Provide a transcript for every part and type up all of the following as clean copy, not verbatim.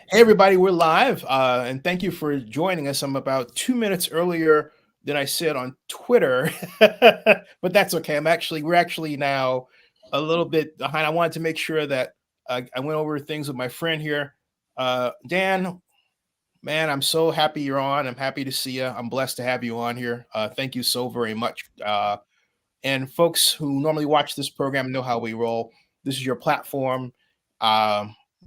Hey, everybody, we're live, and thank you for joining us. I'm about 2 minutes earlier than I said on Twitter, but that's okay. We're actually now a little bit behind. I wanted to make sure that I went over things with my friend here. Dan, man, I'm so happy you're on. I'm happy to see you. I'm blessed to have you on here. Thank you so very much. And folks who normally watch this program know how we roll. This is your platform.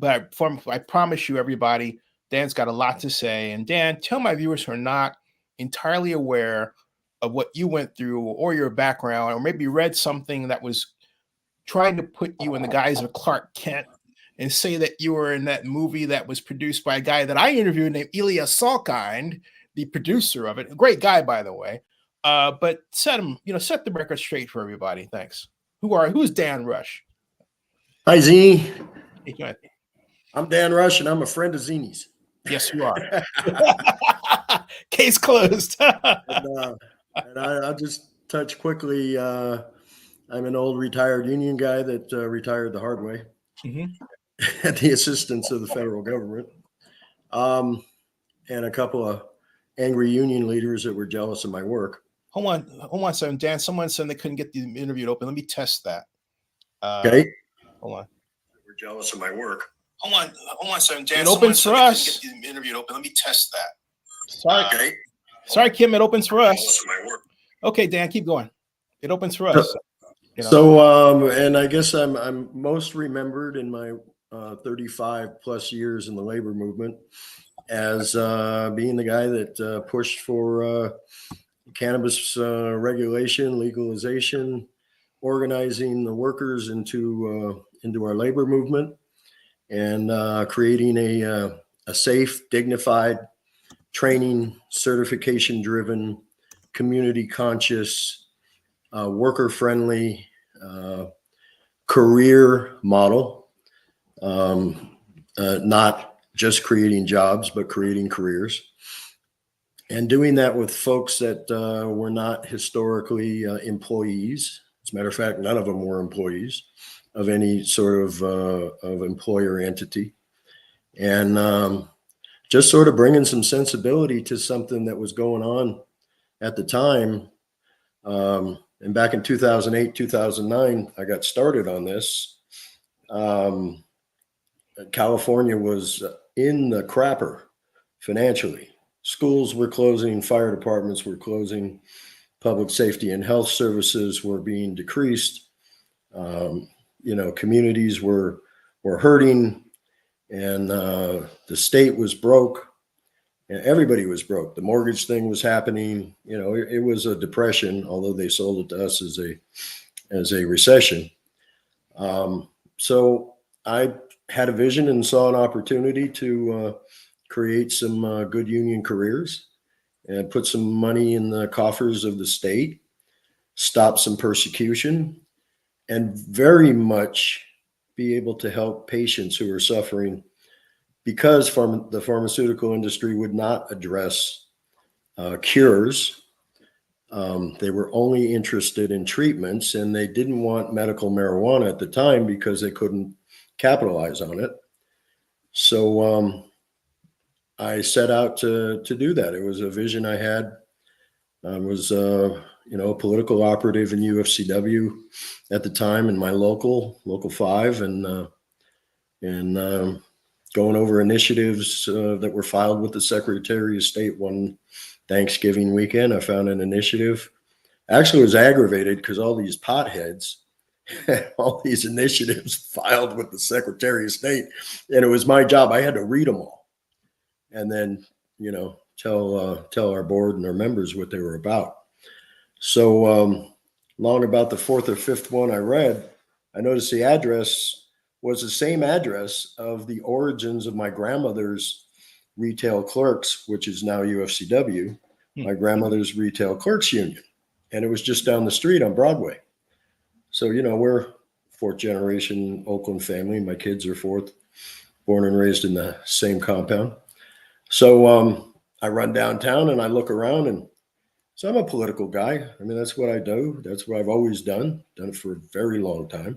But I promise you, everybody, Dan's got a lot to say. And Dan, tell my viewers who are not entirely aware of what you went through or your background, or maybe read something that was trying to put you in the guise of Clark Kent and say that you were in that movie that was produced by a guy that I interviewed named Ilya Salkind, the producer of it. A great guy, by the way. But set the record straight for everybody. Thanks. Who's Dan Rush? Hi, Z. Hey, go ahead. I'm Dan Rush, and I'm a friend of Zini's. Yes, you are. Case closed. I'll just touch quickly. I'm an old retired union guy that retired the hard way at the assistance of the federal government, and a couple of angry union leaders that were jealous of my work. Hold on a second, Dan. Someone said they couldn't get the interview open. Let me test that. Okay. Hold on. We're jealous of my work. Hold on a second, Dan. It opens for us. Get the interview open. Let me test that. Sorry, Kim. It opens for us. Okay, Dan, keep going. It opens for us. And I guess I'm most remembered in my 35 plus years in the labor movement as being the guy that pushed for cannabis regulation, legalization, organizing the workers into our labor movement, and creating a safe, dignified, training, certification-driven, community-conscious, worker-friendly career model. Not just creating jobs, but creating careers. And doing that with folks that were not historically employees. As a matter of fact, none of them were employees of any sort of employer entity. And just sort of bringing some sensibility to something that was going on at the time. And back in 2008, 2009, I got started on this. California was in the crapper financially. Schools were closing, fire departments were closing, public safety and health services were being decreased. Communities were hurting, and the state was broke, and everybody was broke. The mortgage thing was happening. It was a depression, although they sold it to us as a recession. So I had a vision and saw an opportunity to create some good union careers and put some money in the coffers of the state, stop some persecution, and very much be able to help patients who are suffering because the pharmaceutical industry would not address cures. They were only interested in treatments, and they didn't want medical marijuana at the time because they couldn't capitalize on it. So I set out to do that. It was a vision I had. I was a political operative in UFCW at the time in my local 5, and going over initiatives that were filed with the Secretary of State one Thanksgiving weekend. I found an initiative. Actually, it was aggravated because all these potheads had all these initiatives filed with the Secretary of State, and it was my job. I had to read them all, and then tell our board and our members what they were about. So long about the 4th or 5th one I read, I noticed the address was the same address of the origins of my grandmother's retail clerks, which is now UFCW, my grandmother's retail clerks union. And it was just down the street on Broadway. So, we're 4th generation Oakland family. My kids are 4th, born and raised in the same compound. So I run downtown and I look around, and so I'm a political guy. I mean, that's what I do. That's what I've always done it for a very long time.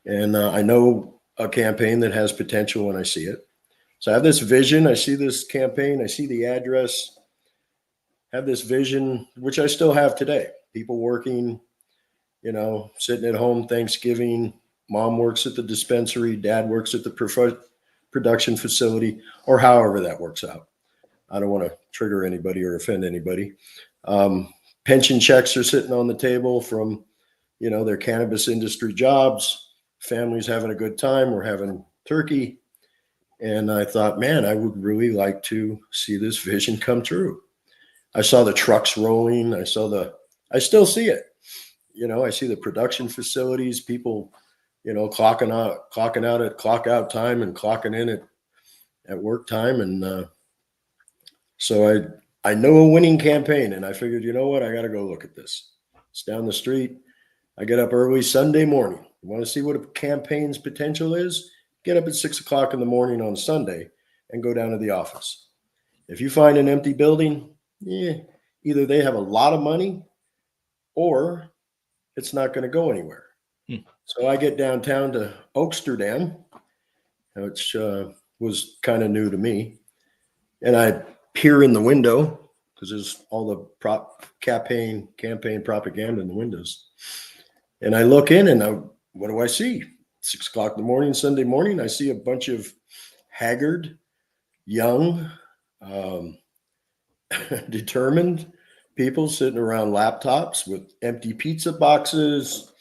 And I know a campaign that has potential when I see it. So I have this vision. I see this campaign. I see the address. Have this vision, which I still have today. People working, sitting at home Thanksgiving. Mom works at the dispensary. Dad works at the production facility, or however that works out. I don't want to trigger anybody or offend anybody. Pension checks are sitting on the table from, their cannabis industry jobs. Families having a good time. We're having turkey. And I thought, man, I would really like to see this vision come true. I saw the trucks rolling. I still see it. I see the production facilities, people, clocking out at clock out time and clocking in at work time. And so I know a winning campaign, and I figured, you know what? I got to go look at this. It's down the street. I get up early Sunday morning. You want to see what a campaign's potential is? Get up at 6 o'clock in the morning on Sunday and go down to the office. If you find an empty building, either they have a lot of money or it's not going to go anywhere. So I get downtown to Oaksterdam, which was kind of new to me. And I peer in the window because there's all the campaign propaganda in the windows. And I look in and what do I see? 6 o'clock in the morning, Sunday morning, I see a bunch of haggard, young, determined people sitting around laptops with empty pizza boxes,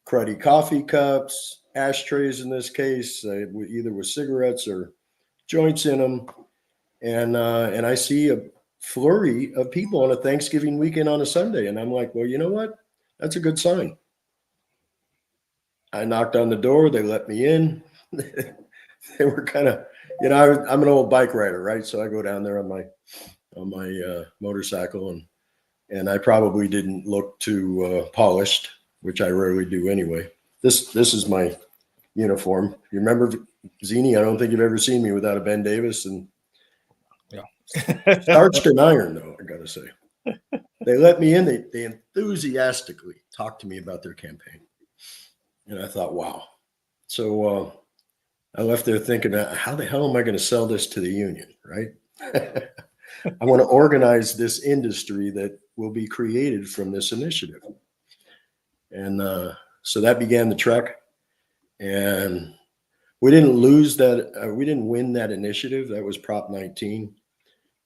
cruddy coffee cups, ashtrays in this case, either with cigarettes or joints in them. And I see a flurry of people on a Thanksgiving weekend on a Sunday. And I'm like, well, you know what? That's a good sign. I knocked on the door. They let me in. They were kind of, I'm an old bike rider, right? So I go down there on my motorcycle, and I probably didn't look too polished, which I rarely do anyway. This is my uniform. You remember Zini? I don't think you've ever seen me without a Ben Davis and starched and iron, though, I gotta say. They let me in. They enthusiastically talked to me about their campaign. And I thought, wow. So I left there thinking, how the hell am I going to sell this to the union, right? I want to organize this industry that will be created from this initiative. And so that began the trek. And we didn't lose that. We didn't win that initiative. That was Prop 19.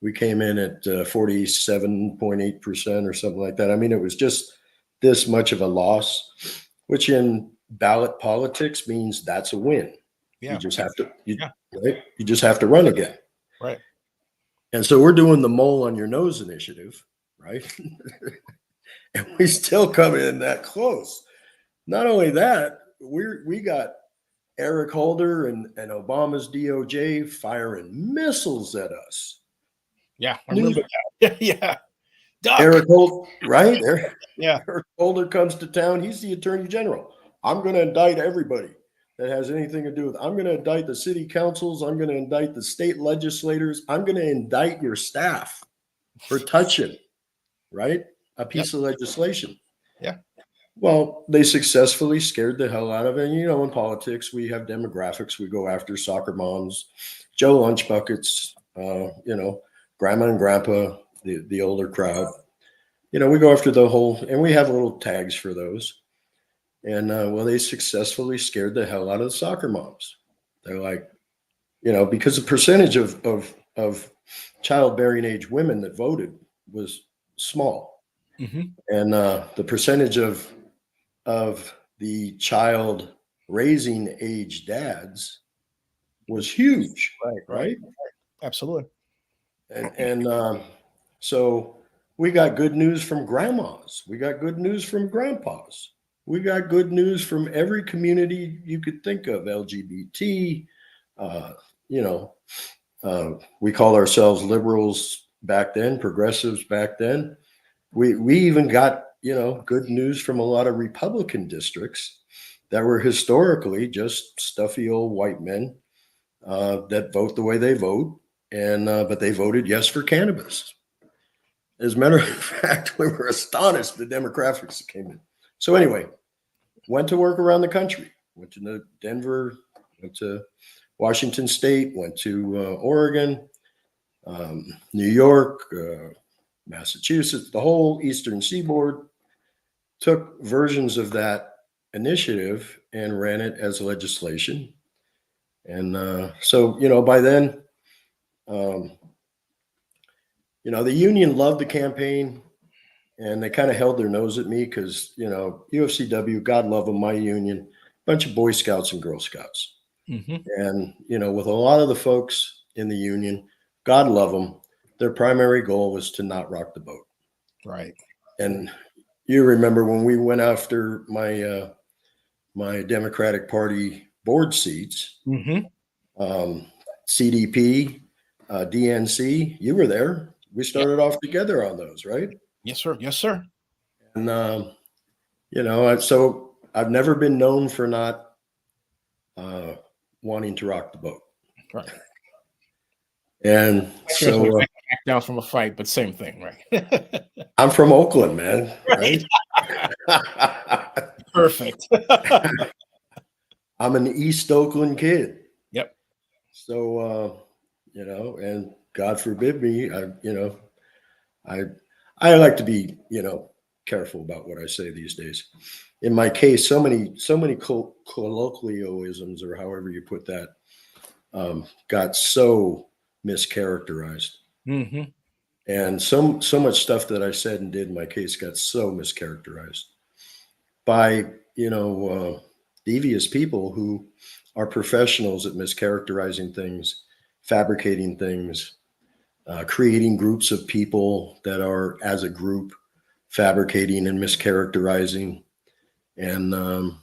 We came in at 47.8% or something like that. I mean, it was just this much of a loss, which in ballot politics means that's a win. Yeah. You just have to, right? You just have to run again. Right. And so we're doing the mole on your nose initiative, right? And we still come in that close. Not only that, we got Eric Holder and Obama's DOJ firing missiles at us. Yeah, I remember that. Yeah. Duck. Eric Holder, right? Yeah. Eric Holder comes to town. He's the attorney general. I'm going to indict everybody that has anything to do with it. I'm going to indict the city councils. I'm going to indict the state legislators. I'm going to indict your staff for touching, right, a piece of legislation. Yeah. Well, they successfully scared the hell out of it. And, in politics, we have demographics. We go after soccer moms, Joe lunch buckets, grandma and grandpa, the older crowd. We go after the whole, and we have little tags for those. And they successfully scared the hell out of the soccer moms. They're like, because the percentage of childbearing age women that voted was small. Mm-hmm. And the percentage of the child raising age dads was huge. Right? Absolutely. And so we got good news from grandmas. We got good news from grandpas. We got good news from every community you could think of, LGBT. We call ourselves liberals back then, progressives back then. We even got, good news from a lot of Republican districts that were historically just stuffy old white men that vote the way they vote. But they voted yes for cannabis. As a matter of fact, we were astonished the demographics that came in. So anyway, went to work around the country. Went to Denver, went to Washington State, went to Oregon, New York, Massachusetts, the whole Eastern Seaboard, took versions of that initiative and ran it as legislation. And so, by then, the union loved the campaign, and they kind of held their nose at me because, UFCW, God love them, my union, bunch of Boy Scouts and Girl Scouts. Mm-hmm. And, with a lot of the folks in the union, God love them, their primary goal was to not rock the boat. Right. And you remember when we went after my my Democratic Party board seats, Mm-hmm. CDP, DNC, you were there. We started off together on those, right? Yes, sir. Yes, sir. And, so I've never been known for not wanting to rock the boat. Right. And so back down from a fight, but same thing, right? I'm from Oakland, man. Right? Perfect. I'm an East Oakland kid. Yep. So, and God forbid me, I like to be, careful about what I say these days. In my case, so many colloquialisms, or however you put that, got so mischaracterized. Mm-hmm. And so much stuff that I said and did in my case got so mischaracterized by, devious people who are professionals at mischaracterizing things, fabricating things, creating groups of people that are, as a group, fabricating and mischaracterizing, and,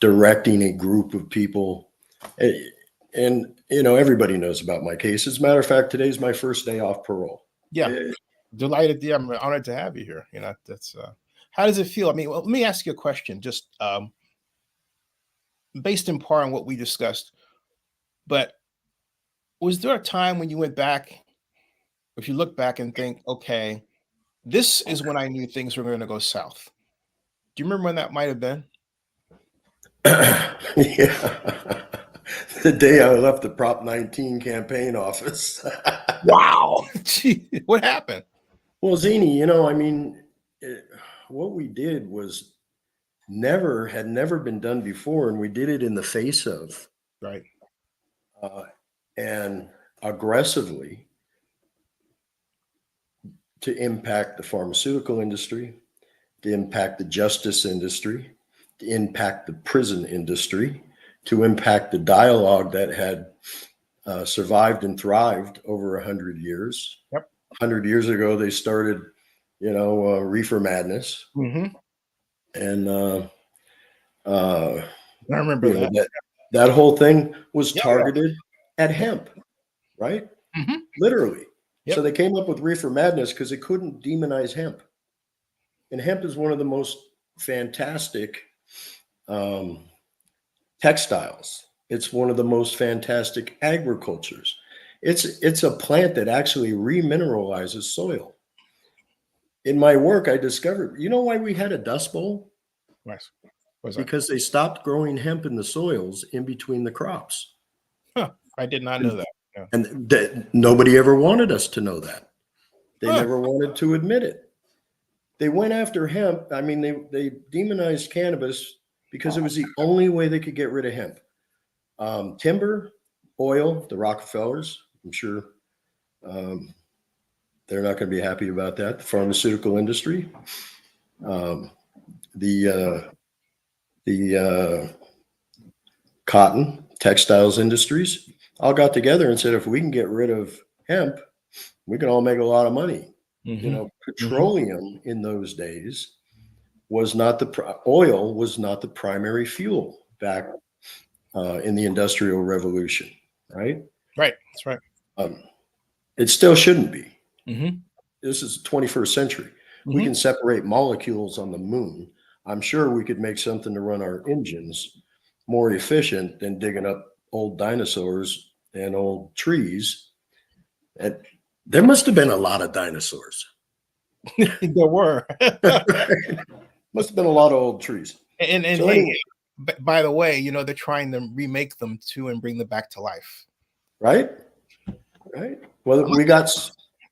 directing a group of people. And, everybody knows about my case. As a matter of fact, today's my first day off parole. Yeah. Delighted. Yeah, I'm honored to have you here. That's how does it feel? I mean, well, let me ask you a question, just based in part on what we discussed. But was there a time when you went back, if you look back and think, okay, this is when I knew things were going to go south? Do you remember when that might have been? Yeah. The day I left the Prop 19 campaign office. Wow. Gee, what happened? Well, Zini, what we did was had never been done before, and we did it in the face of, Right. And aggressively, to impact the pharmaceutical industry, to impact the justice industry, to impact the prison industry, to impact the dialogue that had survived and thrived over 100 years. Yep. 100 years ago, they started, reefer madness. Mm-hmm. And I remember that. That whole thing was targeted at hemp, right? Mm-hmm. Literally. Yep. So they came up with reefer madness because they couldn't demonize hemp. And hemp is one of the most fantastic textiles. It's one of the most fantastic agricultures. It's a plant that actually remineralizes soil. In my work, I discovered, why we had a dust bowl? Nice. Because they stopped growing hemp in the soils in between the crops. Huh. I did not know that. Yeah. And nobody ever wanted us to know that. They never wanted to admit it. They went after hemp. I mean, they demonized cannabis because it was the only way they could get rid of hemp. Timber, oil, the Rockefellers, I'm sure they're not going to be happy about that. The pharmaceutical industry, the cotton, textiles industries all got together and said, if we can get rid of hemp, we can all make a lot of money. Mm-hmm. Petroleum in those days was not oil was not the primary fuel back in the Industrial Revolution, right? Right. That's right. It still shouldn't be. Mm-hmm. This is the 21st century. Mm-hmm. We can separate molecules on the moon. I'm sure we could make something to run our engines more efficient than digging up old dinosaurs and old trees. And there must have been a lot of dinosaurs. There were. Must have been a lot of old trees. And So hey, anyway, by the way, you know, they're trying to remake them too and bring them back to life. Right? Right. Well, we got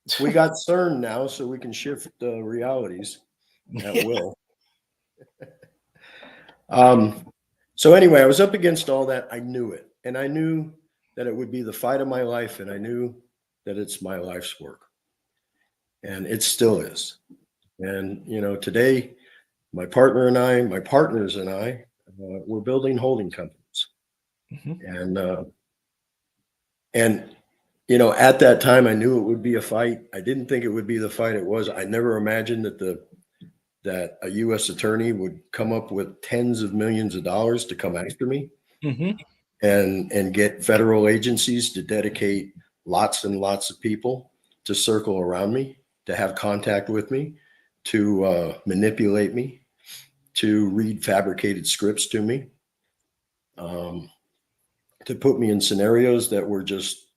CERN now, so we can shift realities at will. So anyway, I was up against all that. I knew it, and I knew that it would be the fight of my life, and I knew that it's my life's work, and it still is. And you know, today, my partners and I, we're building holding companies, and you know, at that time, I knew it would be a fight. I didn't think it would be the fight it was. I never imagined that a U.S. attorney would come up with tens of millions of dollars to come after me, and get federal agencies to dedicate lots and lots of people to circle around me, to have contact with me, to manipulate me, to read fabricated scripts to me, to put me in scenarios that were just,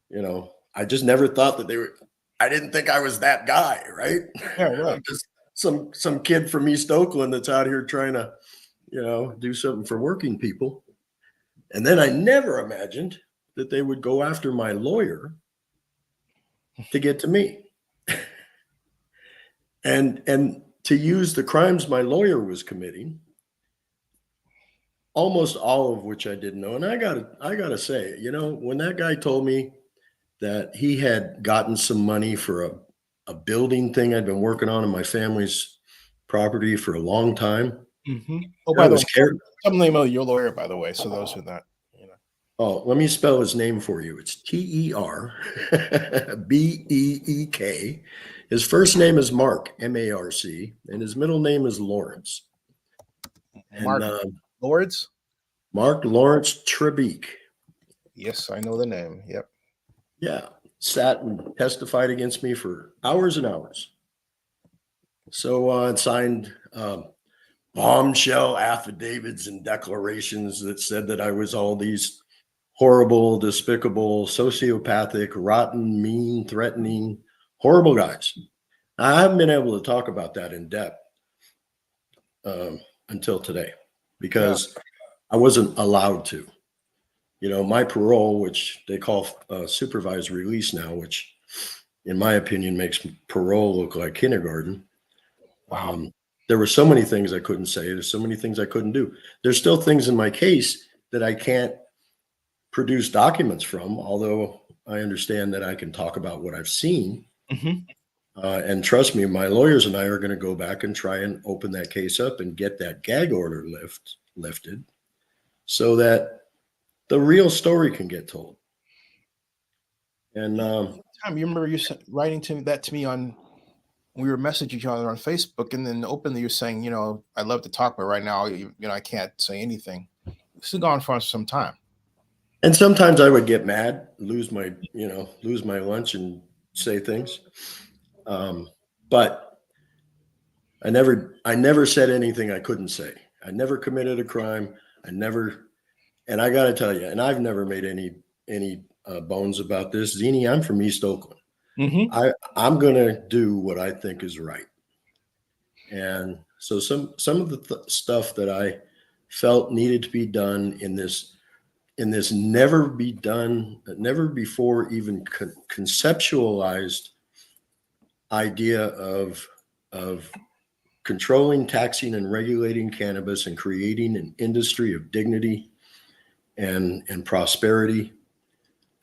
you know, I just never thought that they were. I didn't think I was that guy, right? Yeah, right. Just some kid from East Oakland that's out here trying to, you know, do something for working people. And then I never imagined that they would go after my lawyer to get to me. and to use the crimes my lawyer was committing, almost all of which I didn't know. And I gotta say, you know, when that guy told me that he had gotten some money for a building thing I'd been working on my family's property for a long time. Oh, by the way, tell the name of your lawyer, by the way, so those who not, you know. Oh, let me spell his name for you. It's T-E-R-B-E-E-K. His first name is Mark, M-A-R-C, and his middle name is Lawrence. Mark Lawrence? Mark Lawrence Trebeek. Yes, I know the name. Yep. Yeah. Sat and testified against me for hours and hours. So it signed bombshell affidavits and declarations that said that I was all these horrible, despicable, sociopathic, rotten, mean, threatening, horrible guys. I haven't been able to talk about that in depth until today because I wasn't allowed to. You know, my parole, which they call supervised release now, which in my opinion makes parole look like kindergarten. Wow. There were so many things I couldn't say. There's so many things I couldn't do. There's still things in my case that I can't produce documents from, although I understand that I can talk about what I've seen. And trust me, my lawyers and I are going to go back and try and open that case up and get that gag order lifted so that the real story can get told. And Tom, you remember you writing to me on, we were messaging each other on Facebook, and then openly you're saying, you know, I'd love to talk, but right now, you know, I can't say anything. This has gone for some time. And sometimes I would get mad, lose my lunch and say things. But I never said anything I couldn't say. I never committed a crime. And I got to tell you, and I've never made any bones about this. Zini, I'm from East Oakland. I'm going to do what I think is right. And so some of the stuff that I felt needed to be done in this never before even conceptualized idea of controlling, taxing, and regulating cannabis and creating an industry of dignity and prosperity.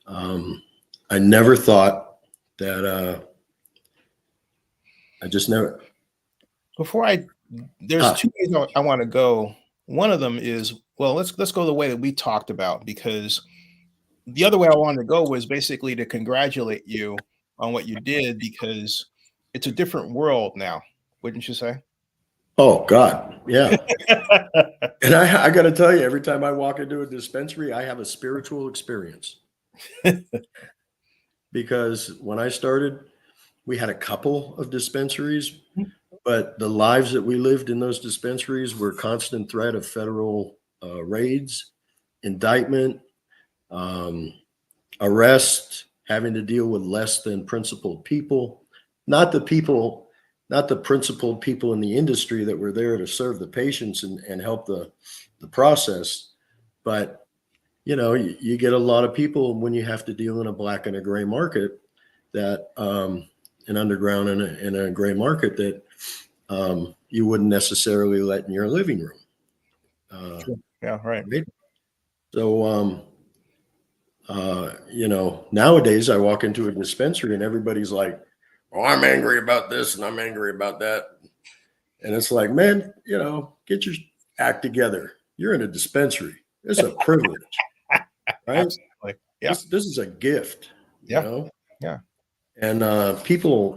I never thought that I just never. There's two ways I want to go. One of them is, well, let's go the way that we talked about, because the other way I wanted to go was basically to congratulate you on what you did, because it's a different world now, wouldn't you say? Oh God, yeah. And I got to tell you, every time I walk into a dispensary, I have a spiritual experience. Because when I started, we had a couple of dispensaries, but the lives that we lived in those dispensaries were constant threat of federal raids, indictment, arrest, having to deal with less than principled people, not the people not the principled people in the industry that were there to serve the patients and help the process, but you get a lot of people when you have to deal in a black and a gray market, that an underground and a gray market that you wouldn't necessarily let in your living room. Sure. Yeah, right. So, nowadays I walk into a dispensary and everybody's like, "Oh, I'm angry about this and I'm angry about that," and it's like, man, get your act together. You're in a dispensary. It's a privilege, right? Absolutely. Yeah. This is a gift, Yeah. Yeah. And a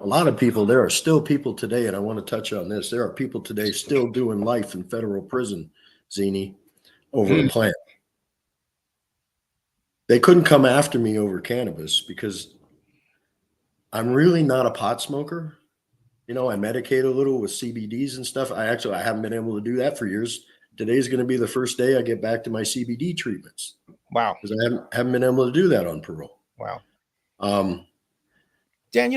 lot of people, there are still people today, and I want to touch on this. There are people today still doing life in federal prison, Zini, over a plant. They couldn't come after me over cannabis because I'm really not a pot smoker. I medicate a little with CBDs and stuff. I haven't been able to do that for years. Today's going to be the first day I get back to my CBD treatments. Wow. Because I haven't been able to do that on parole. Wow. Dan,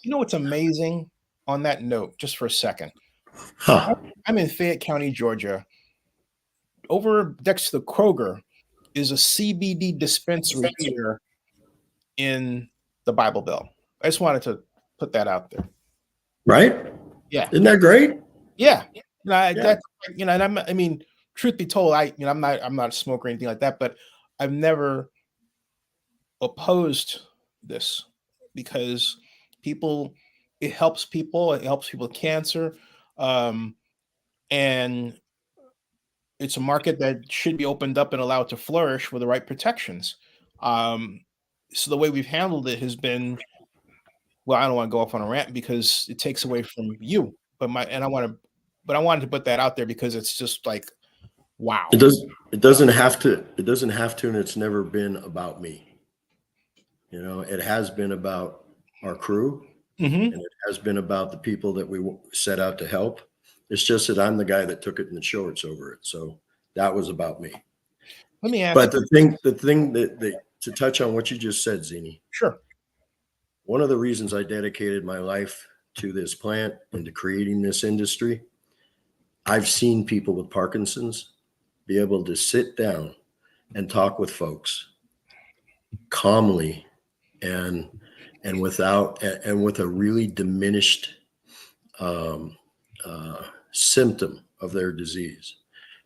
what's amazing on that note, just for a second. Huh. I'm in Fayette County, Georgia. Over next to the Kroger is a CBD dispensary here in the Bible Belt. I just wanted to put that out there. Right? Yeah. Isn't that great? Yeah. I mean, truth be told, I'm not a smoker or anything like that, but I've never opposed this because it helps people with cancer. And it's a market that should be opened up and allowed to flourish with the right protections. So the way we've handled it has been, well, I don't want to go off on a rant because it takes away from you, but I wanted to put that out there because it's just like, wow. It doesn't have to, and it's never been about me. It has been about our crew, and it has been about the people that we set out to help. It's just that I'm the guy that took it in the shorts over it. So that was about me. Let me ask. But the thing that to touch on what you just said, Zini. Sure. One of the reasons I dedicated my life to this plant and to creating this industry, I've seen people with Parkinson's be able to sit down and talk with folks calmly and with a really diminished symptom of their disease.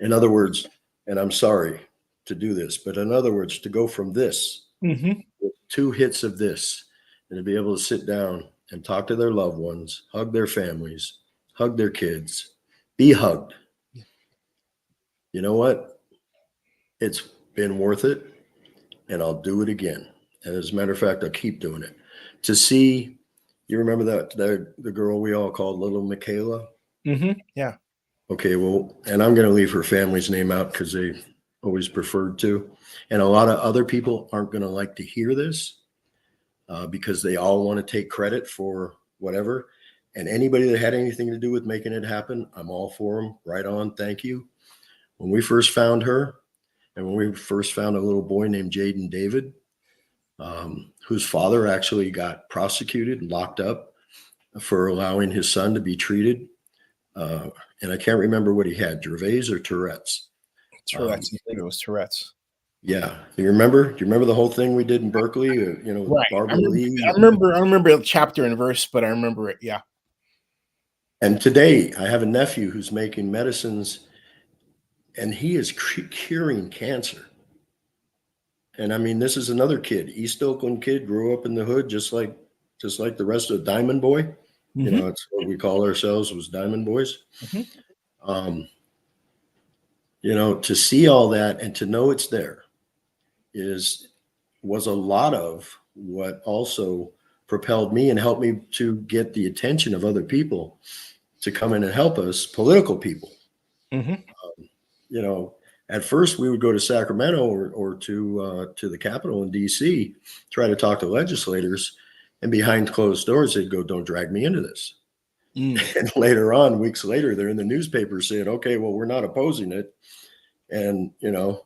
In other words, and I'm sorry to do this, but in other words, to go from this with 2 hits of this and to be able to sit down and talk to their loved ones, hug their families, hug their kids, be hugged. You know what? It's been worth it, and I'll do it again. And as a matter of fact, I'll keep doing it. To see, you remember the girl we all called Little Michaela? Yeah. Okay, well, and I'm going to leave her family's name out because they always preferred to. And a lot of other people aren't going to like to hear this because they all want to take credit for whatever. And anybody that had anything to do with making it happen, I'm all for them. Right on. Thank you. When we first found her, and when we first found a little boy named Jaden David, whose father actually got prosecuted and locked up for allowing his son to be treated. And I can't remember what he had, Dravet's or Tourette's. Tourette's. I think it was Tourette's. Yeah. Do you remember the whole thing we did in Berkeley? Right. Barbara Lee. I remember a chapter and verse, but I remember it. Yeah. And today I have a nephew who's making medicines, and he is curing cancer. And I mean, this is another kid, East Oakland kid, grew up in the hood, just like the rest of Diamond Boy. It's what we call ourselves, was Diamond Boys. To see all that and to know it's there was a lot of what also propelled me and helped me to get the attention of other people to come in and help us, political people. At first we would go to Sacramento or to the Capitol in DC, try to talk to legislators, and behind closed doors they'd go, "Don't drag me into this." And later on, weeks later, they're in the newspaper saying, "Okay, well, we're not opposing it." And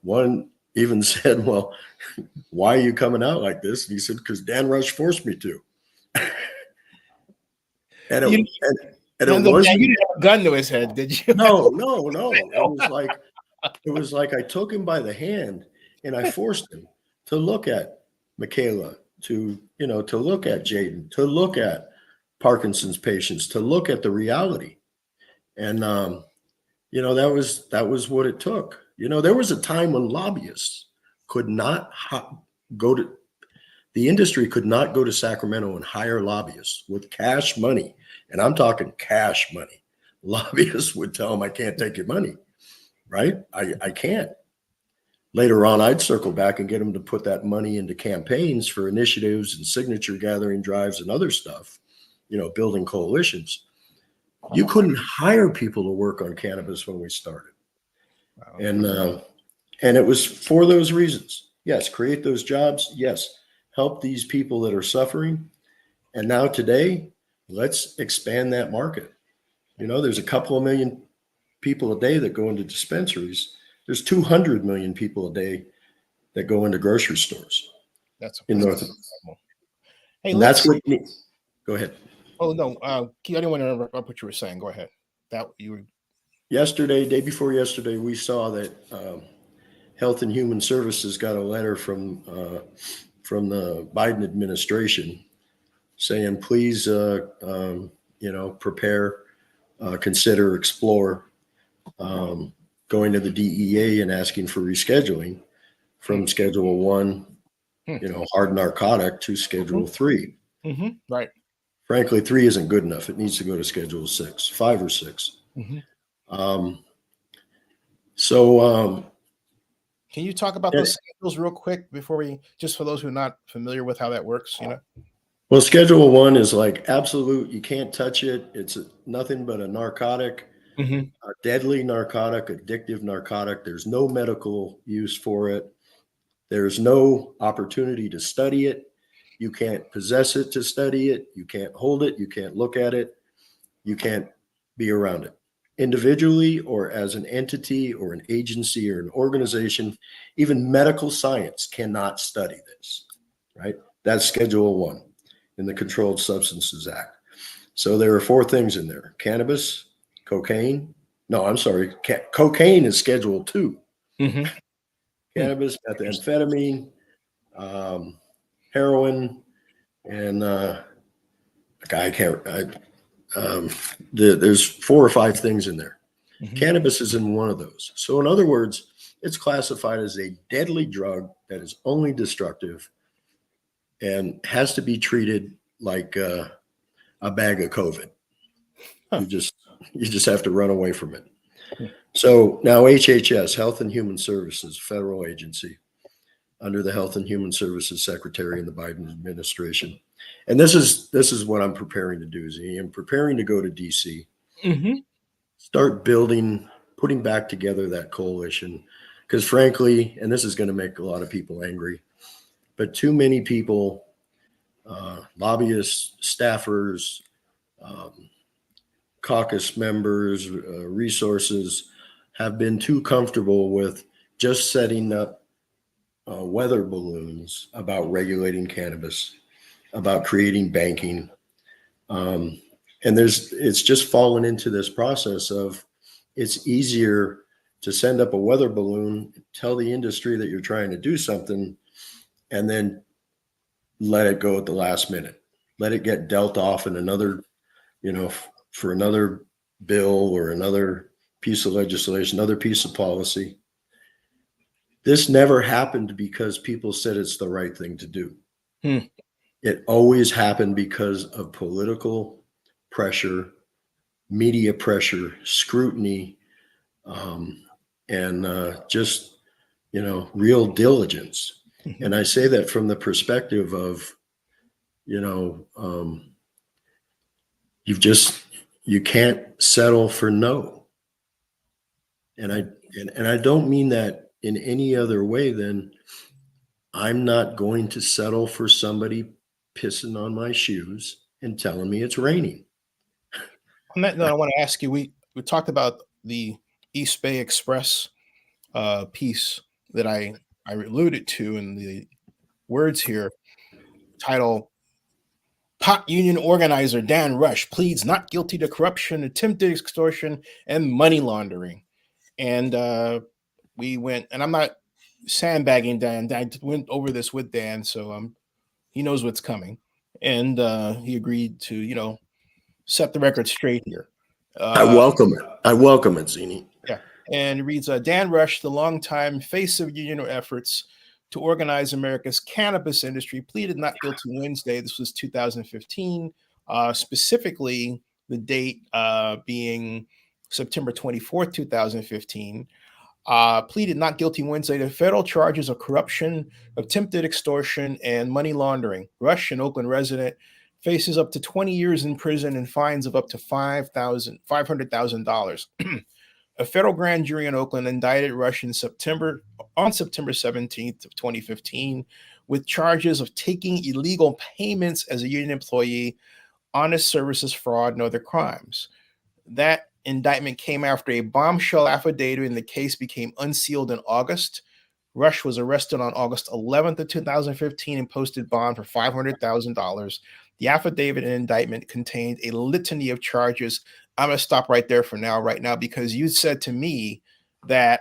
one even said, "Well, why are you coming out like this?" And he said, "Because Dan Rush forced me to." And You, it you wasn't. didn't have a gun to his head, did you? No. It was like I took him by the hand and I forced him to look at Michaela, to look at Jaden, to look at Parkinson's patients, to look at the reality. And that was what it took. There was a time when lobbyists could not go to the industry could not go to Sacramento and hire lobbyists with cash money. And I'm talking cash money. Lobbyists would tell them, I can't take your money, right? I can't. Later on, I'd circle back and get them to put that money into campaigns for initiatives and signature gathering drives and other stuff, building coalitions. You couldn't hire people to work on cannabis when we started. Wow. And it was for those reasons. Yes, create those jobs. Yes, help these people that are suffering. And now today, let's expand that market. There's a couple of million people a day that go into dispensaries. There's 200 million people a day that go into grocery stores. That's in North. Hey, and that's what. Go ahead. Oh no, I didn't want to interrupt what you were saying. Go ahead. That you were. Day before yesterday, we saw that Health and Human Services got a letter from the Biden administration saying, please, prepare, consider, explore going to the DEA and asking for rescheduling from Schedule 1, hard narcotic, to Schedule 3. Right. Frankly, 3 isn't good enough. It needs to go to Schedule 6, 5 or 6. Can you talk about those schedules real quick before we, just for those who are not familiar with how that works, Well, Schedule 1 is like absolute, you can't touch it. It's nothing but a narcotic, a deadly narcotic, addictive narcotic. There's no medical use for it. There's no opportunity to study it. You can't possess it to study it. You can't hold it. You can't look at it. You can't be around it. Individually or as an entity or an agency or an organization, even medical science cannot study this, right? That's Schedule 1 in the Controlled Substances Act. So there are 4 things in there: cannabis, cocaine. No, I'm sorry. Cocaine is Schedule 2. Cannabis, methamphetamine, heroin, and there's 4 or 5 things in there. Cannabis is in one of those. So in other words, it's classified as a deadly drug that is only destructive and has to be treated like a bag of COVID. You just have to run away from it. So now HHS, Health and Human Services, federal agency under the Health and Human Services Secretary in the Biden administration. And this is what I'm preparing to do. I'm preparing to go to DC, start putting back together that coalition. Because frankly, and this is going to make a lot of people angry, but too many people, lobbyists, staffers, caucus members, resources, have been too comfortable with just setting up weather balloons about regulating cannabis, about creating banking. And it's just fallen into this process of, it's easier to send up a weather balloon, tell the industry that you're trying to do something, and then let it go at the last minute. Let it get dealt off in another, for another bill or another piece of legislation, another piece of policy. This never happened because people said it's the right thing to do. It always happened because of political pressure, media pressure, scrutiny, and just, real diligence. And I say that from the perspective of, you can't settle for no. And I don't mean that in any other way than I'm not going to settle for somebody pissing on my shoes and telling me it's raining. On that note, I want to ask you, we talked about the East Bay Express piece that I alluded to in the words here, title Pot union organizer Dan Rush pleads not guilty to corruption, attempted extortion, and money laundering. And we went, and I'm not sandbagging Dan. I went over this with Dan, so he knows what's coming, and he agreed to, set the record straight here. I welcome it. I welcome it, Zini. Yeah, and it reads, Dan Rush, the longtime face of union efforts to organize America's cannabis industry, pleaded not guilty Wednesday. This was 2015, specifically the date being September 24th, 2015. Pleaded not guilty Wednesday to federal charges of corruption, attempted extortion, and money laundering. Rush, an Oakland resident, faces up to 20 years in prison and fines of up to $500,000. A federal grand jury in Oakland indicted Rush on September 17th of 2015 with charges of taking illegal payments as a union employee, honest services fraud, and other crimes. That indictment came after a bombshell affidavit and the case became unsealed in August. Rush was arrested on August 11th of 2015 and posted bond for $500,000. The affidavit and indictment contained a litany of charges. I'm going to stop right there for now, because you said to me that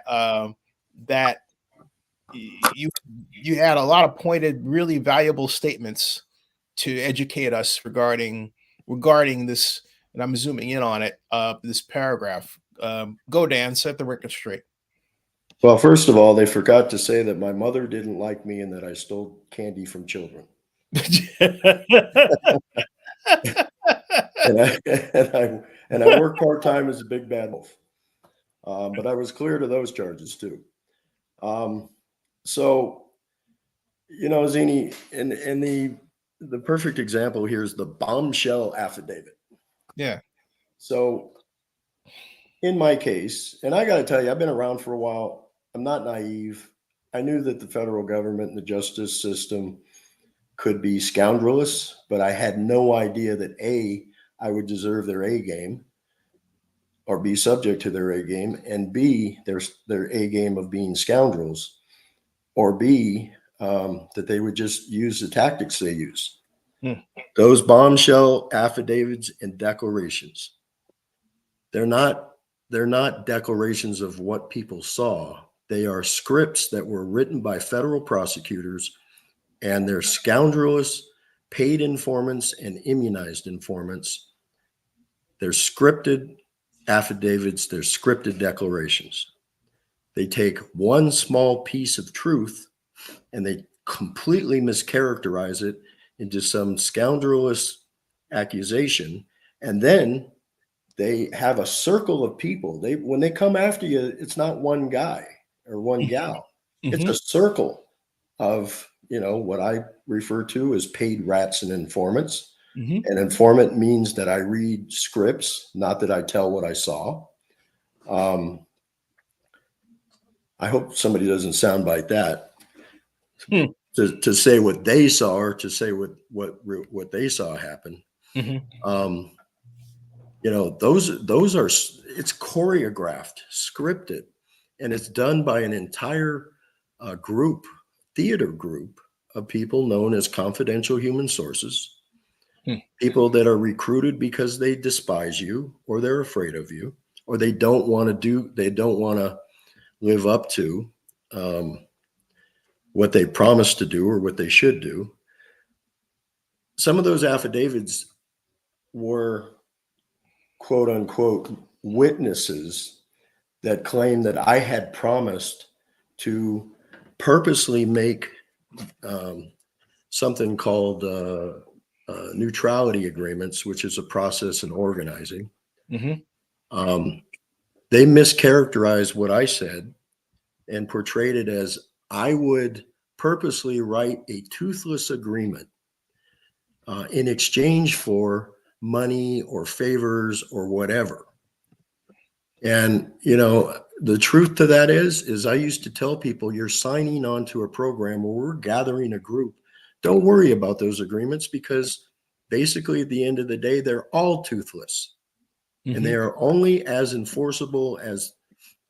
that you had a lot of pointed, really valuable statements to educate us regarding this, and I'm zooming in on it. This paragraph. Go, Dan. Set the record straight. Well, first of all, they forgot to say that my mother didn't like me and that I stole candy from children. and I work part-time as a big bad wolf. But I was clear to those charges too. So, Zini, and the perfect example here is the bombshell affidavit. Yeah. So in my case, and I got to tell you, I've been around for a while. I'm not naive. I knew that the federal government and the justice system could be scoundrelous, but I had no idea that A, I would deserve their A game or be subject to their A game, and B, their A game of being scoundrels, or B, that they would just use the tactics they use. Those bombshell affidavits and declarations, they're not declarations of what people saw. They are scripts that were written by federal prosecutors, and they're scoundrelous paid informants and immunized informants. They're scripted affidavits, they're scripted declarations. They take one small piece of truth and they completely mischaracterize it into some scoundrelous accusation, and then they have a circle of people. When they come after you, it's not one guy or one gal. It's a circle of, what I refer to as paid rats and informants. An informant means that I read scripts, not that I tell what I saw. I hope somebody doesn't soundbite that. To say what they saw, or to say what they saw happen. Those are, it's choreographed, scripted, and it's done by an entire theater group of people known as confidential human sources, people that are recruited because they despise you, or they're afraid of you, or they don't want to live up to what they promised to do or what they should do. Some of those affidavits were quote unquote witnesses that claim that I had promised to purposely make something called neutrality agreements, which is a process in organizing. They mischaracterized what I said and portrayed it as I would purposely write a toothless agreement in exchange for money or favors or whatever. And, the truth to that is I used to tell people, you're signing on to a program where we're gathering a group. Don't worry about those agreements, because basically at the end of the day, they're all toothless. And they are only as enforceable as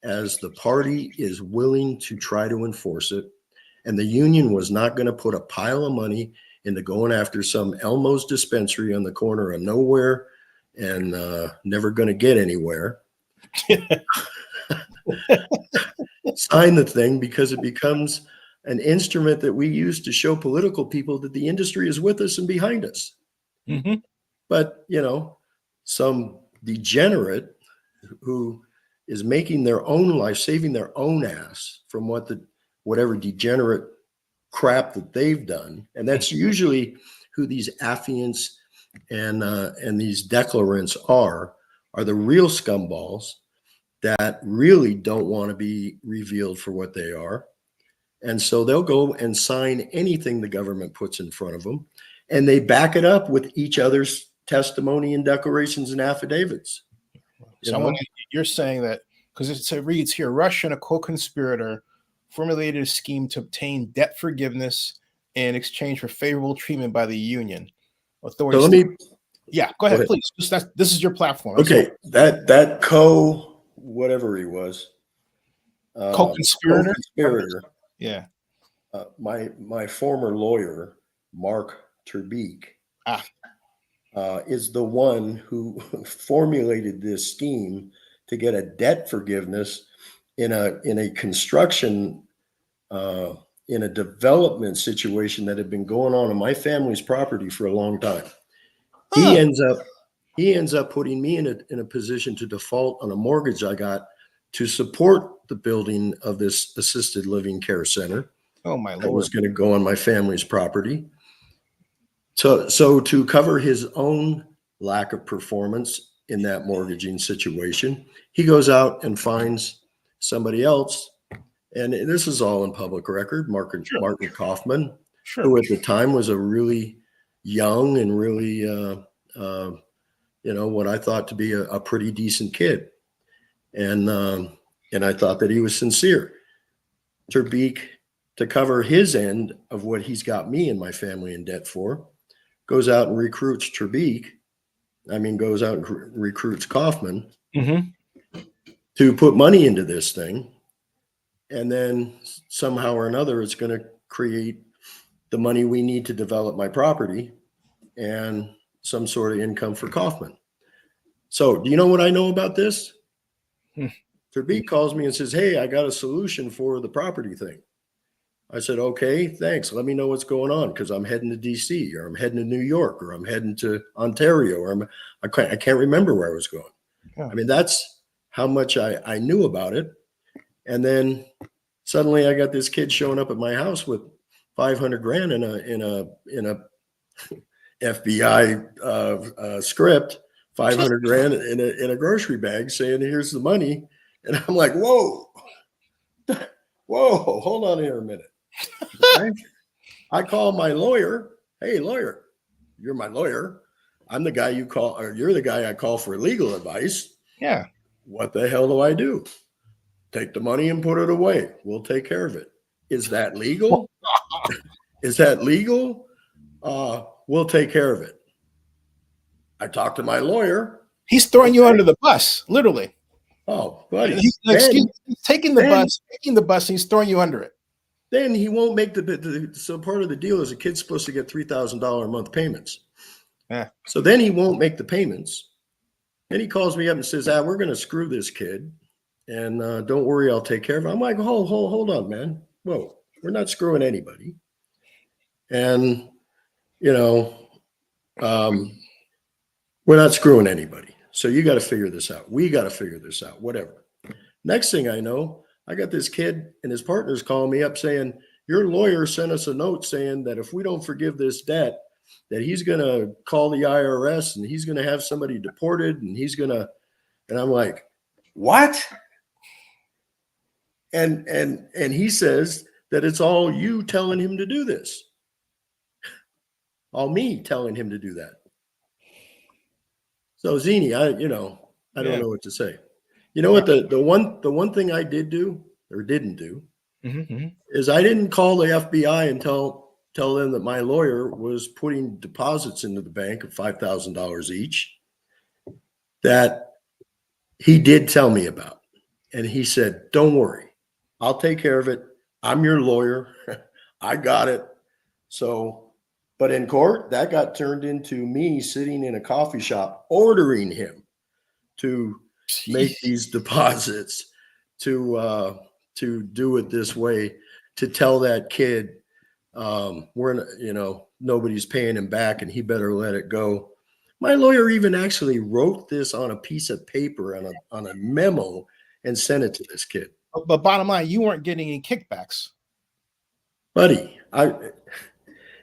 the party is willing to try to enforce it. And the union was not going to put a pile of money into going after some Elmo's dispensary on the corner of nowhere and never going to get anywhere. Sign the thing because it becomes an instrument that we use to show political people that the industry is with us and behind us. Mm-hmm. But, some degenerate who is making their own life, saving their own ass from whatever degenerate crap that they've done. And that's usually who these affiants and these declarants are the real scumballs that really don't want to be revealed for what they are. And so they'll go and sign anything the government puts in front of them, and they back it up with each other's testimony and declarations and affidavits. You're saying that because it reads here, Rush and a co-conspirator formulated a scheme to obtain debt forgiveness in exchange for favorable treatment by the union. Authorities. So go ahead, please. This is your platform. Okay, that whatever he was, co-conspirator. Yeah. My former lawyer, Mark Terbeek, is the one who formulated this scheme to get a debt forgiveness in a construction, in a development situation that had been going on my family's property for a long time. He ends up putting me in a position to default on a mortgage I got to support the building of this assisted living care center. Oh my Lord! That was going to go on my family's property. So to cover his own lack of performance in that mortgaging situation, he goes out and finds somebody else. And this is all in public record. Martin Kaufman, who at the time was a really young and really, what I thought to be a pretty decent kid. And I thought that he was sincere. Terbeek, to cover his end of what he's got me and my family in debt for, goes out and recruits Kaufman to put money into this thing. And then somehow or another, it's going to create the money we need to develop my property and some sort of income for Kaufman. So do you know what I know about this? Terbeek calls me and says, hey, I got a solution for the property thing. I said, okay, thanks. Let me know what's going on, because I'm heading to DC, or I'm heading to New York, or I'm heading to Ontario, or I can't remember where I was going. Yeah. I mean, that's how much I knew about it. And then suddenly I got this kid showing up at my house with $500,000 in a FBI script, $500,000 in a grocery bag, saying, here's the money. And I'm like, whoa, hold on here a minute. I call my lawyer. Hey, lawyer, you're my lawyer. I'm the guy you call, or you're the guy I call for legal advice. Yeah. What the hell do I do? Take the money and put it away. We'll take care of it. Is that legal? Is that legal? We'll take care of it. I talked to my lawyer. He's throwing you under the bus, literally. Oh, buddy. He's taking the bus, and he's throwing you under it. Then he won't make so part of the deal is a kid's supposed to get $3,000 a month payments. Yeah. So then he won't make the payments. Then he calls me up and says, we're going to screw this kid. And don't worry, I'll take care of it. I'm like, hold on, man. Whoa, we're not screwing anybody. And, we're not screwing anybody. So you got to figure this out. We got to figure this out, whatever. Next thing I know, I got this kid and his partners calling me up saying, your lawyer sent us a note saying that if we don't forgive this debt, that he's going to call the IRS and he's going to have somebody deported and and I'm like, what? And he says that it's all you telling him to do this. All me telling him to do that. So Zini, I don't know what to say. You know what? The one thing I did do or didn't do is I didn't call the FBI and tell them that my lawyer was putting deposits into the bank of $5,000 each that he did tell me about. And he said, don't worry, I'll take care of it. I'm your lawyer. I got it. So But in court, that got turned into me sitting in a coffee shop ordering him to make these deposits, to do it this way, to tell that kid nobody's paying him back and he better let it go. My lawyer even actually wrote this on a piece of paper on a memo and sent it to this kid. But bottom line, you weren't getting any kickbacks, buddy.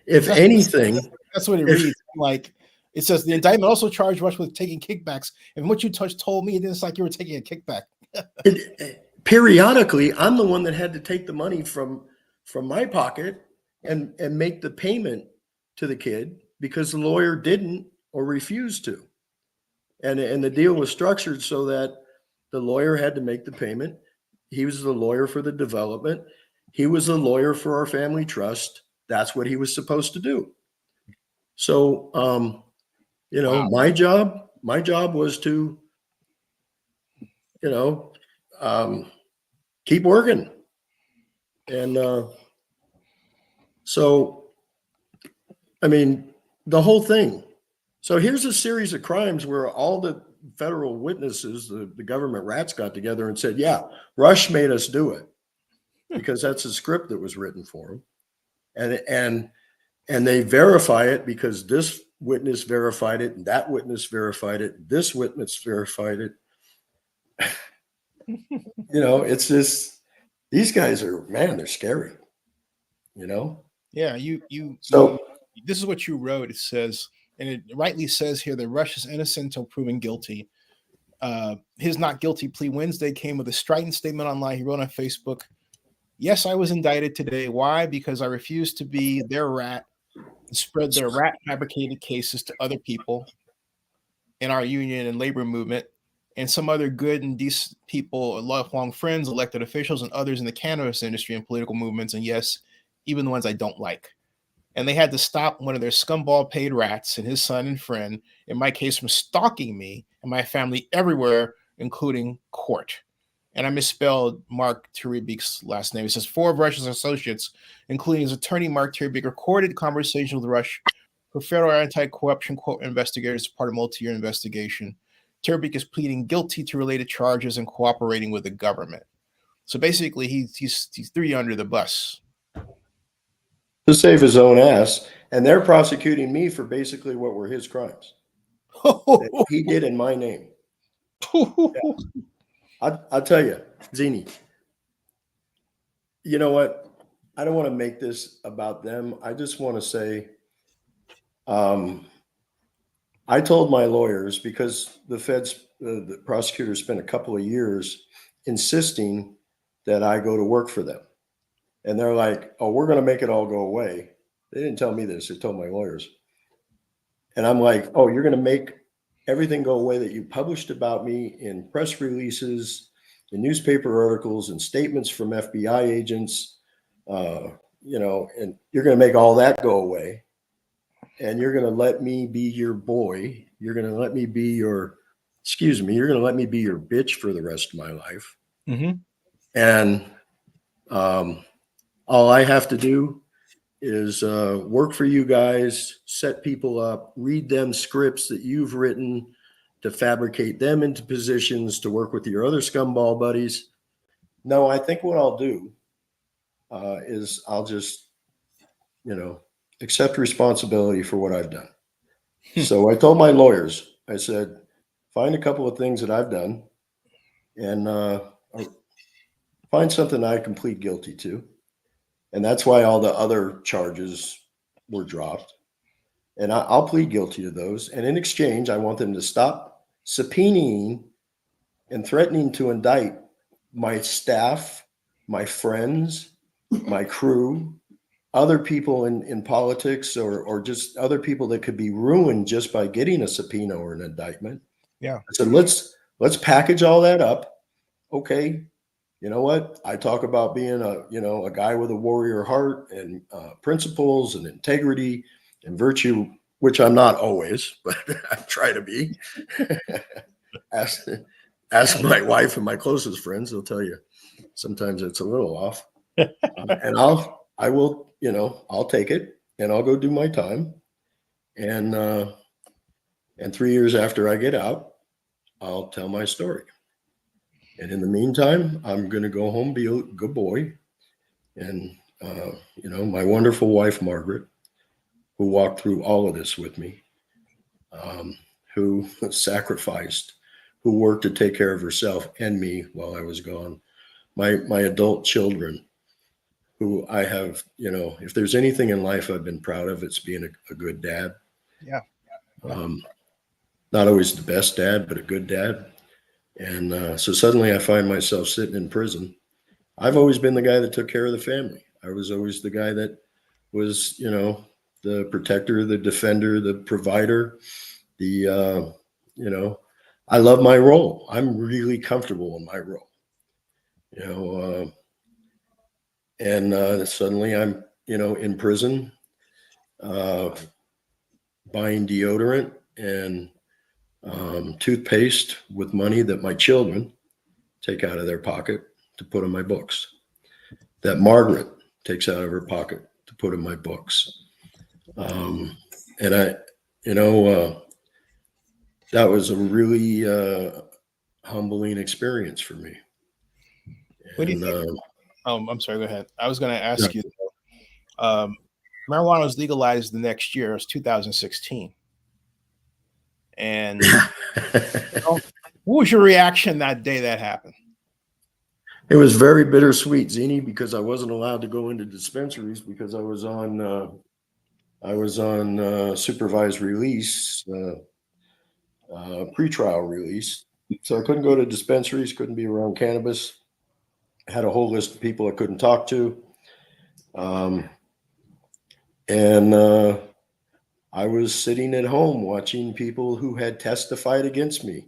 If anything, that's what it reads. Like, it says the indictment also charged Rush with taking kickbacks. And what you told me, it's like you were taking a kickback. Periodically, I'm the one that had to take the money from my pocket and make the payment to the kid because the lawyer didn't or refused to. And the deal was structured so that the lawyer had to make the payment. He was the lawyer for the development. He was the lawyer for our family trust. That's what he was supposed to do. So, wow. my job was to, keep working. And so, I mean, the whole thing. So here's a series of crimes where all the federal witnesses, the government rats got together and said, yeah, Rush made us do it because that's a script that was written for him. And they verify it because this witness verified it and that witness verified it. This witness verified it. It's just, these guys are, man, they're scary, Yeah. So this is what you wrote. It says, and it rightly says here that Rush is innocent until proven guilty. His not guilty plea Wednesday came with a strident statement online. He wrote on Facebook, yes, I was indicted today. Why? Because I refused to be their rat and spread their rat fabricated cases to other people in our union and labor movement and some other good and decent people, lifelong friends, elected officials, and others in the cannabis industry and political movements. And yes, even the ones I don't like. And they had to stop one of their scumball paid rats and his son and friend, in my case, from stalking me and my family everywhere, including court. And I misspelled Mark Turibik's last name. It says 4 of Rush's associates, including his attorney, Mark Turibik, recorded conversations with Rush for federal anti-corruption investigators as part of a multi-year investigation. Turibik is pleading guilty to related charges and cooperating with the government. So basically, he's threw you under the bus. To save his own ass. And they're prosecuting me for basically what were his crimes. He did in my name. Yeah. I'll tell you, Zini, you know what? I don't want to make this about them. I just want to say, I told my lawyers, because the prosecutors spent a couple of years insisting that I go to work for them. And they're like, oh, we're going to make it all go away. They didn't tell me this. They told my lawyers. And I'm like, oh, you're going to make everything go away that you published about me in press releases, in newspaper articles, and statements from FBI agents, and you're going to make all that go away. And you're going to let me be your boy. You're going to let me be you're going to let me be your bitch for the rest of my life. Mm-hmm. And all I have to do is work for you guys, set people up, read them scripts that you've written to fabricate them into positions to work with your other scumball buddies. No, I think what I'll do is I'll just, accept responsibility for what I've done. So I told my lawyers, I said, find a couple of things that I've done and find something I can plead guilty to. And that's why all the other charges were dropped. And I'll plead guilty to those. And in exchange, I want them to stop subpoenaing and threatening to indict my staff, my friends, my crew, other people in politics, or just other people that could be ruined just by getting a subpoena or an indictment. Yeah. So let's package all that up. Okay. You know what? I talk about being a guy with a warrior heart and principles and integrity and virtue, which I'm not always, but I try to be. Ask my wife and my closest friends; they'll tell you sometimes it's a little off. And I'll take it. and I'll go do my time. And 3 years after I get out, I'll tell my story. And in the meantime, I'm going to go home, be a good boy. And, my wonderful wife, Margaret, who walked through all of this with me, who sacrificed, who worked to take care of herself and me while I was gone. My adult children, who I have, if there's anything in life I've been proud of, it's being a good dad. Yeah. Not always the best dad, but a good dad. And so suddenly I find myself sitting in prison. I've always been the guy that took care of the family. I was always the guy that was, the protector, the defender, the provider, I love my role. I'm really comfortable in my role, and suddenly I'm, in prison, buying deodorant and toothpaste with money that my children take out of their pocket to put in my books, that Margaret takes out of her pocket to put in my books. And I, that was a really humbling experience for me. What do you think? I'm sorry, go ahead. I was going to ask you, marijuana was legalized the next year. It was 2016. And what was your reaction that day that happened? It was very bittersweet, Zini, because I wasn't allowed to go into dispensaries because I was on supervised release, pretrial release. So I couldn't go to dispensaries, couldn't be around cannabis. I had a whole list of people I couldn't talk to. And I was sitting at home watching people who had testified against me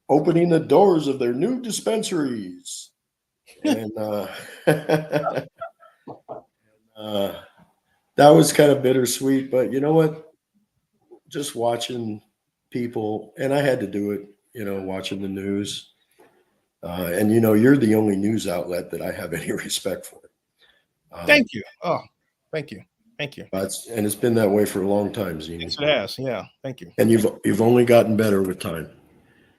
opening the doors of their new dispensaries. And that was kind of bittersweet, but you know what? Just watching people, and I had to do it, watching the news. And you're the only news outlet that I have any respect for. Thank you. Oh, thank you. Thank you. And it's been that way for a long time, Zini. Yes, it has. Yeah. Thank you. And you've only gotten better with time.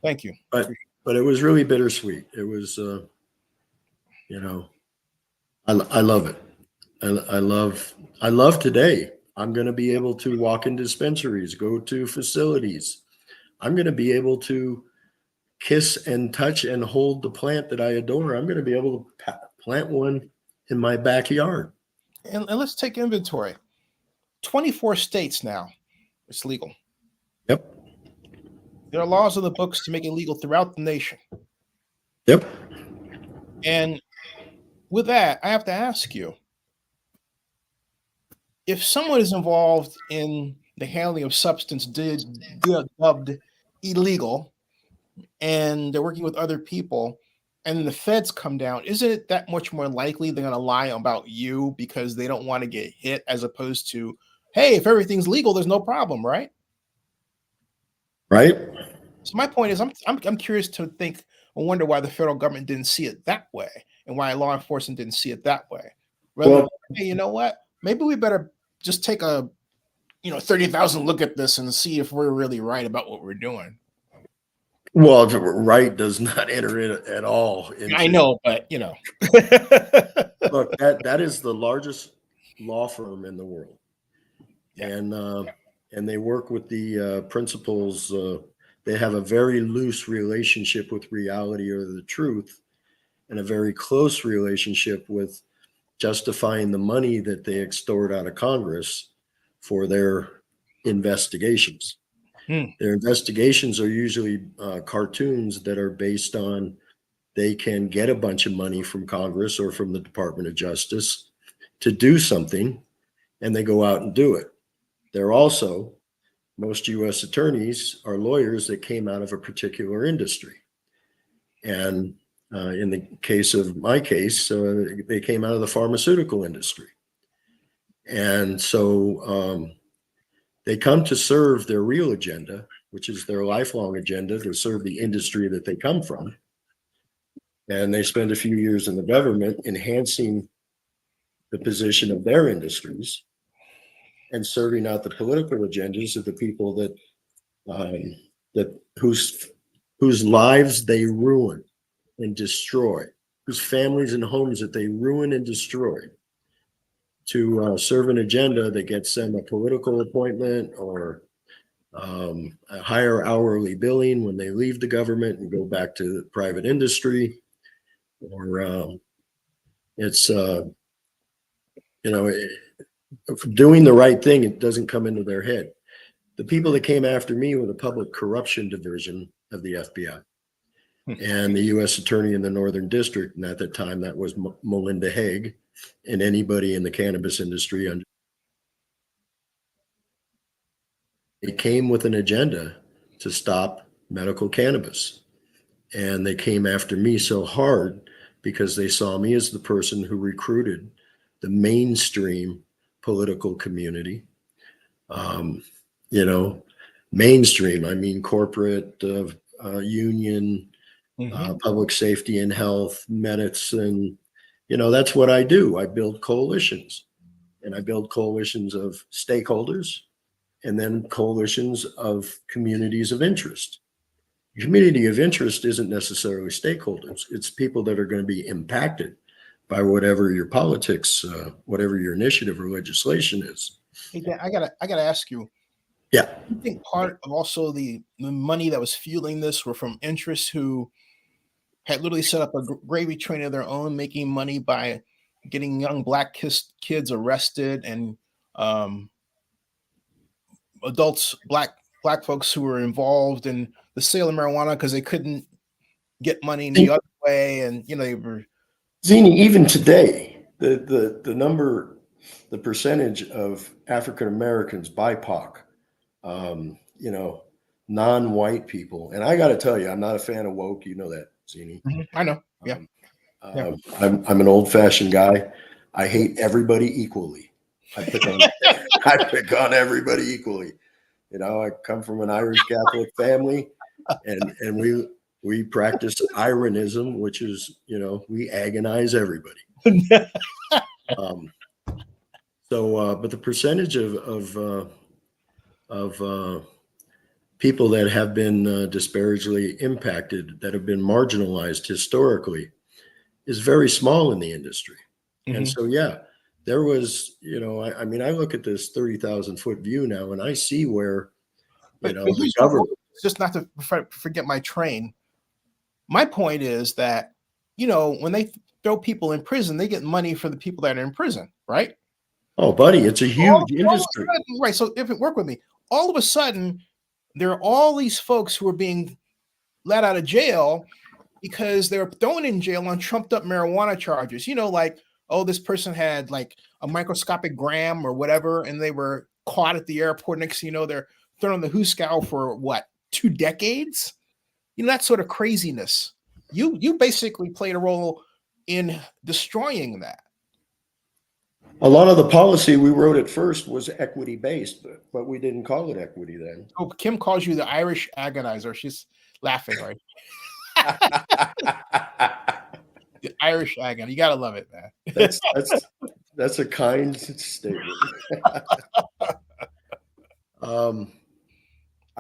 Thank you. But it was really bittersweet. It was, I love it. I love today. I'm going to be able to walk in dispensaries, go to facilities. I'm going to be able to kiss and touch and hold the plant that I adore. I'm going to be able to plant one in my backyard. And let's take inventory. 24 states now, it's legal. Yep. There are laws on the books to make it legal throughout the nation. Yep. And with that, I have to ask you, if someone is involved in the handling of substance dubbed illegal, and they're working with other people, and then the feds come down, isn't it that much more likely they're going to lie about you because they don't want to get hit, as opposed to, hey, if everything's legal, there's no problem, right? Right. So my point is, I'm curious to think or wonder why the federal government didn't see it that way, and why law enforcement didn't see it that way. Rather, hey, you know what? Maybe we better just take a 30,000 look at this and see if we're really right about what we're doing. Well, right does not enter in at all. I know, but look, that is the largest law firm in the world, and they work with the principles. They have a very loose relationship with reality or the truth, and a very close relationship with justifying the money that they extort out of Congress for their investigations. Their investigations are usually cartoons that are based on, they can get a bunch of money from Congress or from the Department of Justice to do something, and they go out and do it. They're also, most U.S. attorneys are lawyers that came out of a particular industry. And in the case of my case, they came out of the pharmaceutical industry. And so they come to serve their real agenda, which is their lifelong agenda, to serve the industry that they come from. And they spend a few years in the government enhancing the position of their industries. and serving out the political agendas of the people that whose lives they ruin and destroy, whose families and homes that they ruin and destroy, to serve an agenda that gets them a political appointment or a higher hourly billing when they leave the government and go back to the private industry, or it's doing the right thing. It doesn't come into their head. The people that came after me were the public corruption division of the FBI and the U.S. attorney in the Northern District. And at that time, that was Melinda Haig, and anybody in the cannabis industry. It came with an agenda to stop medical cannabis. And they came after me so hard because they saw me as the person who recruited the mainstream political community. Mainstream, I mean corporate, union, public safety and health, medicine. That's what I do. I build coalitions, and I build coalitions of stakeholders and then coalitions of communities of interest. Community of interest isn't necessarily stakeholders. It's people that are going to be impacted by whatever your politics, whatever your initiative or legislation is. Hey, Dan, I gotta ask you. Yeah. I think part of also the money that was fueling this were from interests who had literally set up a gravy train of their own, making money by getting young black kids arrested and adults, black folks who were involved in the sale of marijuana because they couldn't get money in the other way, and they were. Zini, even today, the percentage of African Americans, BIPOC, non-white people, and I got to tell you, I'm not a fan of woke. You know that, Zini. I know. Yeah. I'm an old-fashioned guy. I hate everybody equally. I pick on everybody equally. I come from an Irish Catholic family, and we practice ironism, which is, we agonize everybody. But the percentage of people that have been disparately impacted, that have been marginalized historically, is very small in the industry. And so, there was, I look at this 30,000 foot view now, and I see where, the government. Just not to forget my train. My point is that, when they throw people in prison, they get money for the people that are in prison, right? Oh, buddy, it's a huge industry. Right. So if it work with me, all of a sudden, there are all these folks who are being let out of jail because they're thrown in jail on trumped up marijuana charges. This person had like a microscopic gram or whatever, and they were caught at the airport. Next thing you know, they're thrown on the hoosegow for 2 decades? That sort of craziness. You basically played a role in destroying that. A lot of the policy we wrote at first was equity based, but we didn't call it equity then. Oh, Kim calls you the Irish agonizer. She's laughing, right? The Irish agony. You gotta love it, man. That's a kind statement.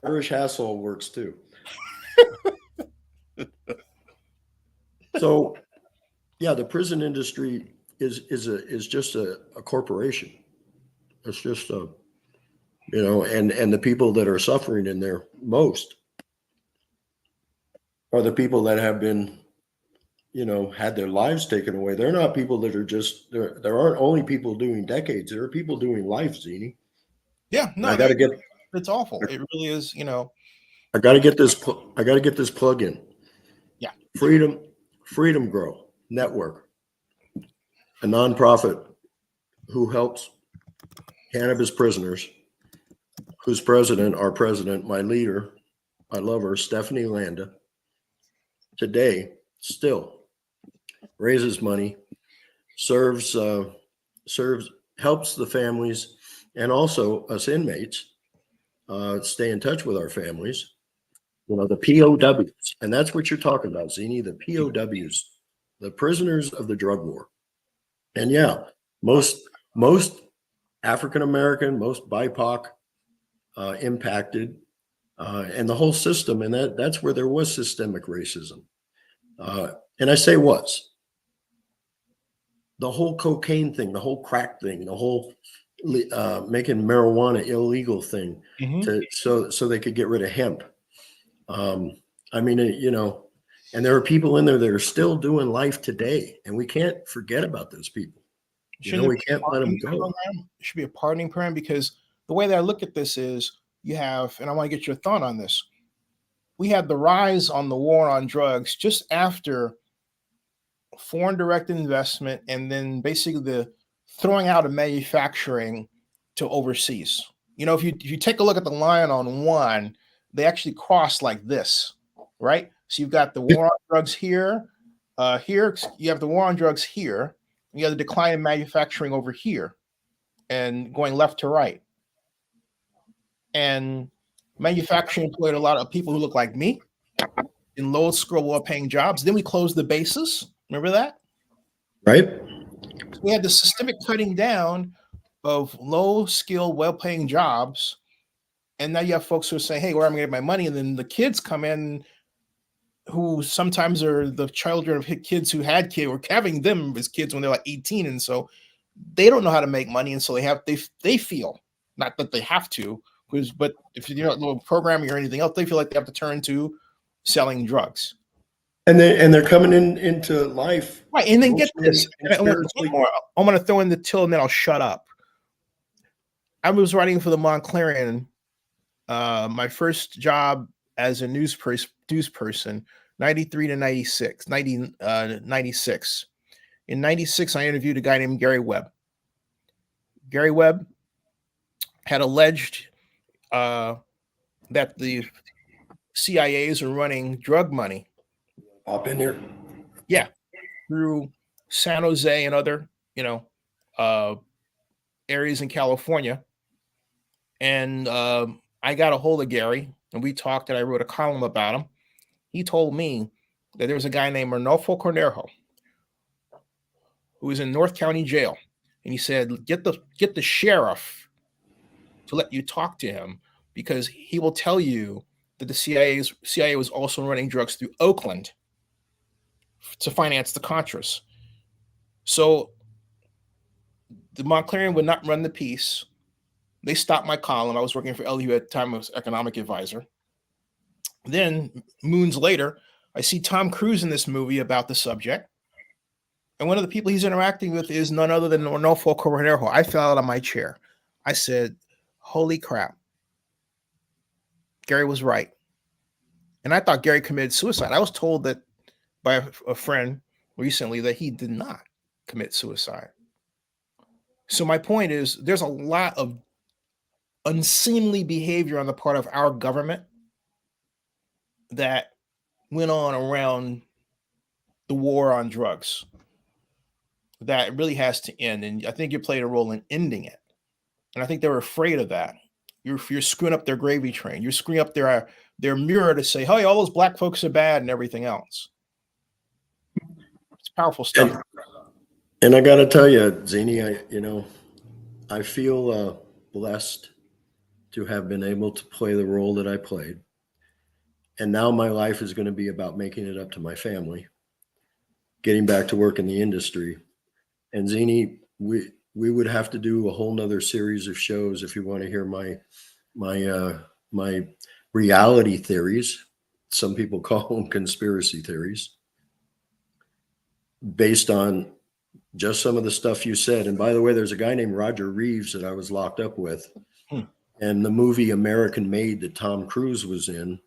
Irish hassle works too. So, the prison industry is just a corporation. It's just and the people that are suffering in there most are the people that have been, had their lives taken away. They're not people that are just there aren't only people doing decades. There are people doing life, Zini. Yeah, no, I gotta it's awful. It really is, I gotta get this plug in. Yeah. Freedom Grow Network, a nonprofit who helps cannabis prisoners, whose our president, my leader, I love her, Stephanie Landa, today still raises money, serves, helps the families and also us inmates stay in touch with our families. The POWs, and that's what you're talking about, Zini, the POWs, the prisoners of the drug war. And most African American, most BIPOC impacted, and the whole system. And that's where there was systemic racism. And I say was. The whole cocaine thing, the whole crack thing, the whole making marijuana illegal thing, so they could get rid of hemp. I mean, and there are people in there that are still doing life today, and we can't forget about those people. We can't let them go. It should be a pardoning program, because the way that I look at this is you have, and I want to get your thought on this. We had the rise on the war on drugs just after foreign direct investment, and then basically the throwing out of manufacturing to overseas. If you take a look at the line on one, they actually cross like this, right? So you've got the war on drugs here, here you have the war on drugs here, and you have the decline in manufacturing over here, and going left to right. And manufacturing employed a lot of people who look like me in low skill, well-paying jobs. Then we closed the bases. Remember that? Right. We had the systemic cutting down of low-skill, well-paying jobs. And now you have folks who are saying, hey, where am I going to get my money? And then the kids come in who sometimes are the children of kids who had kids, or having them as kids when they're like 18. And so they don't know how to make money. And so they feel, not that they have to, but if you're not programming or anything else, they feel like they have to turn to selling drugs. And they're coming into life. Right. And then get this. I'm going to throw in the till and then I'll shut up. I was writing for the Montclarian, my first job as a news person, 93 to 96, 96. In 96, I interviewed a guy named Gary Webb. Gary Webb had alleged that the CIAs are running drug money. Up in there. Yeah. Through San Jose and other, areas in California. And I got a hold of Gary, and we talked, and I wrote a column about him. He told me that there was a guy named Arnolfo Cornejo who was in North County Jail. And he said, get the sheriff to let you talk to him, because he will tell you that the CIA was also running drugs through Oakland to finance the Contras. So the Montclarian would not run the piece. They stopped my column. I was working for LU at the time. I was economic advisor. Then moons later, I see Tom Cruise in this movie about the subject. And one of the people he's interacting with is none other than Arnolfo Cornejo. I fell out of my chair. I said, holy crap. Gary was right. And I thought Gary committed suicide. I was told that by a friend recently that he did not commit suicide. So my point is, there's a lot of unseemly behavior on the part of our government that went on around the war on drugs that really has to end. And I think you played a role in ending it. And I think they're afraid of that. You're screwing up their gravy train. You're screwing up their mirror to say, hey, all those black folks are bad and everything else. It's powerful stuff. And I got to tell you, Zini, I feel blessed to have been able to play the role that I played. And now my life is going to be about making it up to my family, getting back to work in the industry. And Zini, we would have to do a whole nother series of shows if you want to hear my reality theories. Some people call them conspiracy theories, based on just some of the stuff you said. And by the way, there's a guy named Roger Reeves that I was locked up with. And the movie American Made that Tom Cruise was in,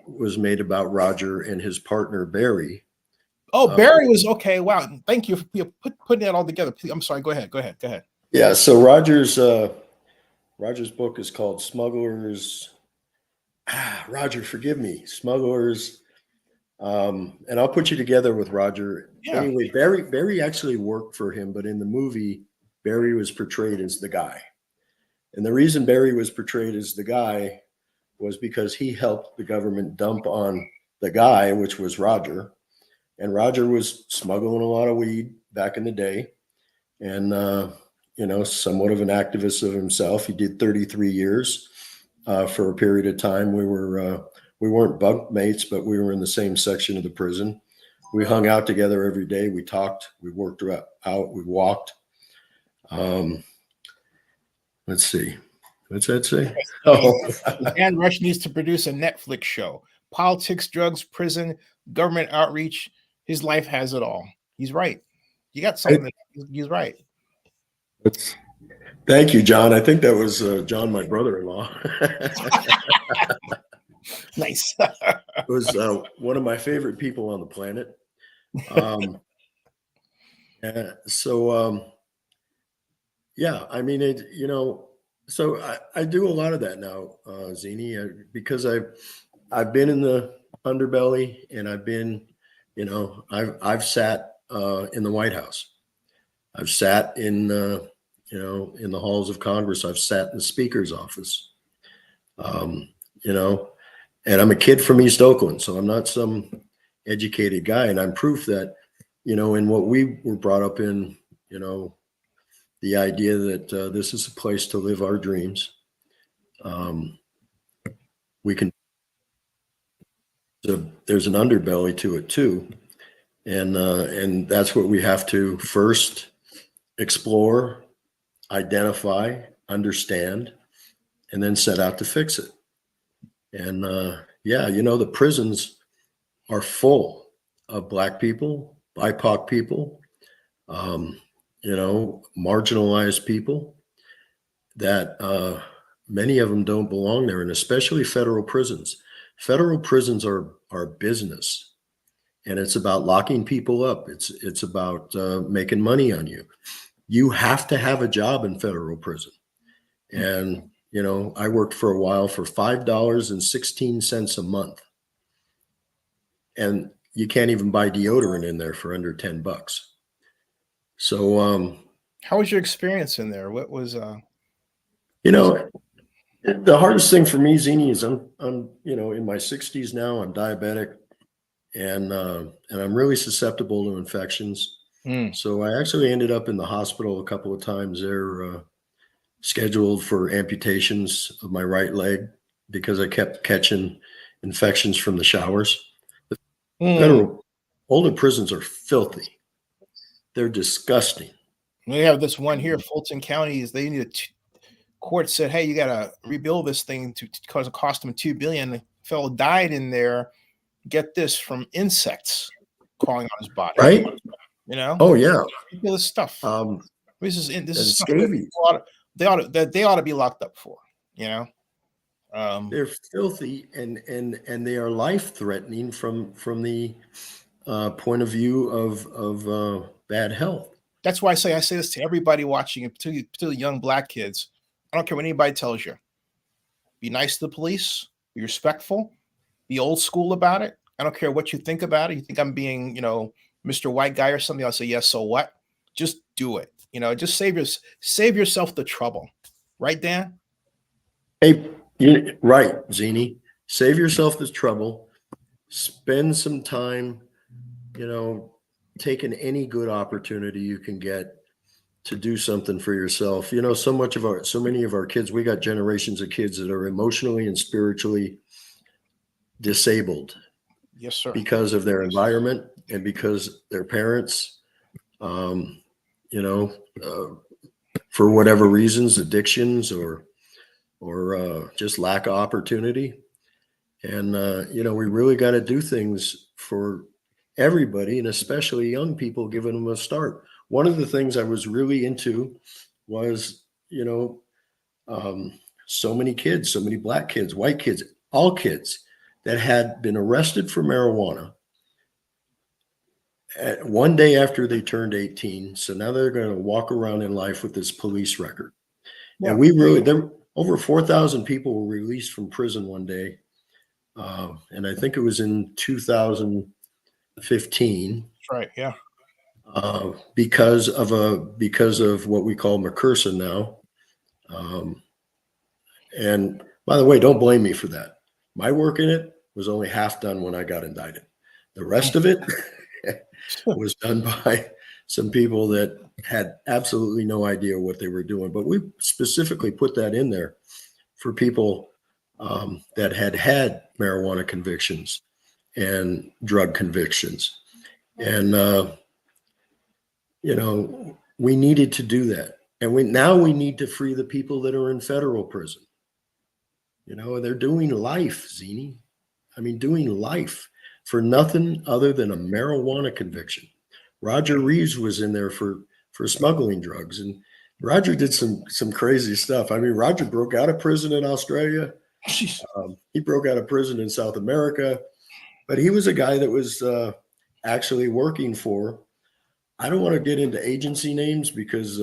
was made about Roger and his partner Barry. Oh, Barry was okay. Wow, thank you for putting that all together. I'm sorry. Go ahead. Yeah. So Roger's book is called Smugglers. Roger, forgive me, Smugglers. And I'll put you together with Roger. Yeah. Anyway, Barry actually worked for him, but in the movie, Barry was portrayed as the guy. And the reason Barry was portrayed as the guy was because he helped the government dump on the guy, which was Roger. And Roger was smuggling a lot of weed back in the day. And somewhat of an activist of himself. He did 33 years for a period of time. We weren't bunk mates, but we were in the same section of the prison. We hung out together every day. We talked. We worked out. We walked. Let's see. What's that say? Oh, Dan Rush needs to produce a Netflix show. Politics, drugs, prison, government outreach. His life has it all. He's right. You got something. He's right. Thank you, John. I think that was John, my brother-in-law. Nice. It was one of my favorite people on the planet. Yeah, I mean, so I do a lot of that now, Zini, because I've been in the underbelly, and I've been, I've sat in the White House. I've sat in in the halls of Congress. I've sat in the Speaker's office. And I'm a kid from East Oakland, so I'm not some educated guy, and I'm proof that, in what we were brought up in, the idea that this is a place to live our dreams. We can. There's an underbelly to it too, and that's what we have to first explore, identify, understand, and then set out to fix it. And the prisons are full of Black people, BIPOC people, marginalized people that many of them don't belong there, and especially federal prisons. Federal prisons are business, and it's about locking people up. It's about making money on you. You have to have a job in federal prison. And I worked for a while for $5.16 a month, and you can't even buy deodorant in there for under $10. So, how was your experience in there? What was, the hardest thing for me, Zini, is I'm in my 60s now. I'm diabetic, and I'm really susceptible to infections. So I actually ended up in the hospital a couple of times there, scheduled for amputations of my right leg because I kept catching infections from the showers. The federal older prisons are filthy. They're disgusting. We have this one here, Fulton County. They need court said, hey, you got to rebuild this thing because it cost them $2 billion. The fellow died in there. Get this, from insects crawling on his body. Right? Oh yeah. Ridiculous stuff. This is stuff scabies. They ought to be locked up for. They're filthy and they are life threatening from the point of view of bad health. That's why I say this to everybody watching, particularly young Black kids. I don't care what anybody tells you. Be nice to the police. Be respectful. Be old school about it. I don't care what you think about it. You think I'm being, Mr. White Guy or something? I'll say, yes. So what? Just do it. Just save yourself the trouble. Right, Dan? Hey, right, Zini. Save yourself the trouble. Spend some time, taking any good opportunity you can get to do something for yourself. So many of our kids, we got generations of kids that are emotionally and spiritually disabled. Yes, sir. Because of their environment and because their parents, for whatever reasons, addictions or just lack of opportunity. And, we really got to do things for everybody, and especially young people, giving them a start. One of the things I was really into was, so many kids, so many Black kids, white kids, all kids that had been arrested for marijuana one day after they turned 18. So now they're going to walk around in life with this police record. Yeah. And there over 4,000 people were released from prison one day. And I think it was in 2015. That's right. Yeah. Because of what we call McPherson now. And by the way, don't blame me for that. My work in it was only half done when I got indicted. The rest of it was done by some people that had absolutely no idea what they were doing. But we specifically put that in there for people that had marijuana convictions and drug convictions. And, we needed to do that. And now we need to free the people that are in federal prison. They're doing life, Zini. I mean, doing life for nothing other than a marijuana conviction. Roger Reeves was in there for smuggling drugs, and Roger did some crazy stuff. I mean, Roger broke out of prison in Australia. He broke out of prison in South America, but he was a guy that was actually working for, I don't want to get into agency names because,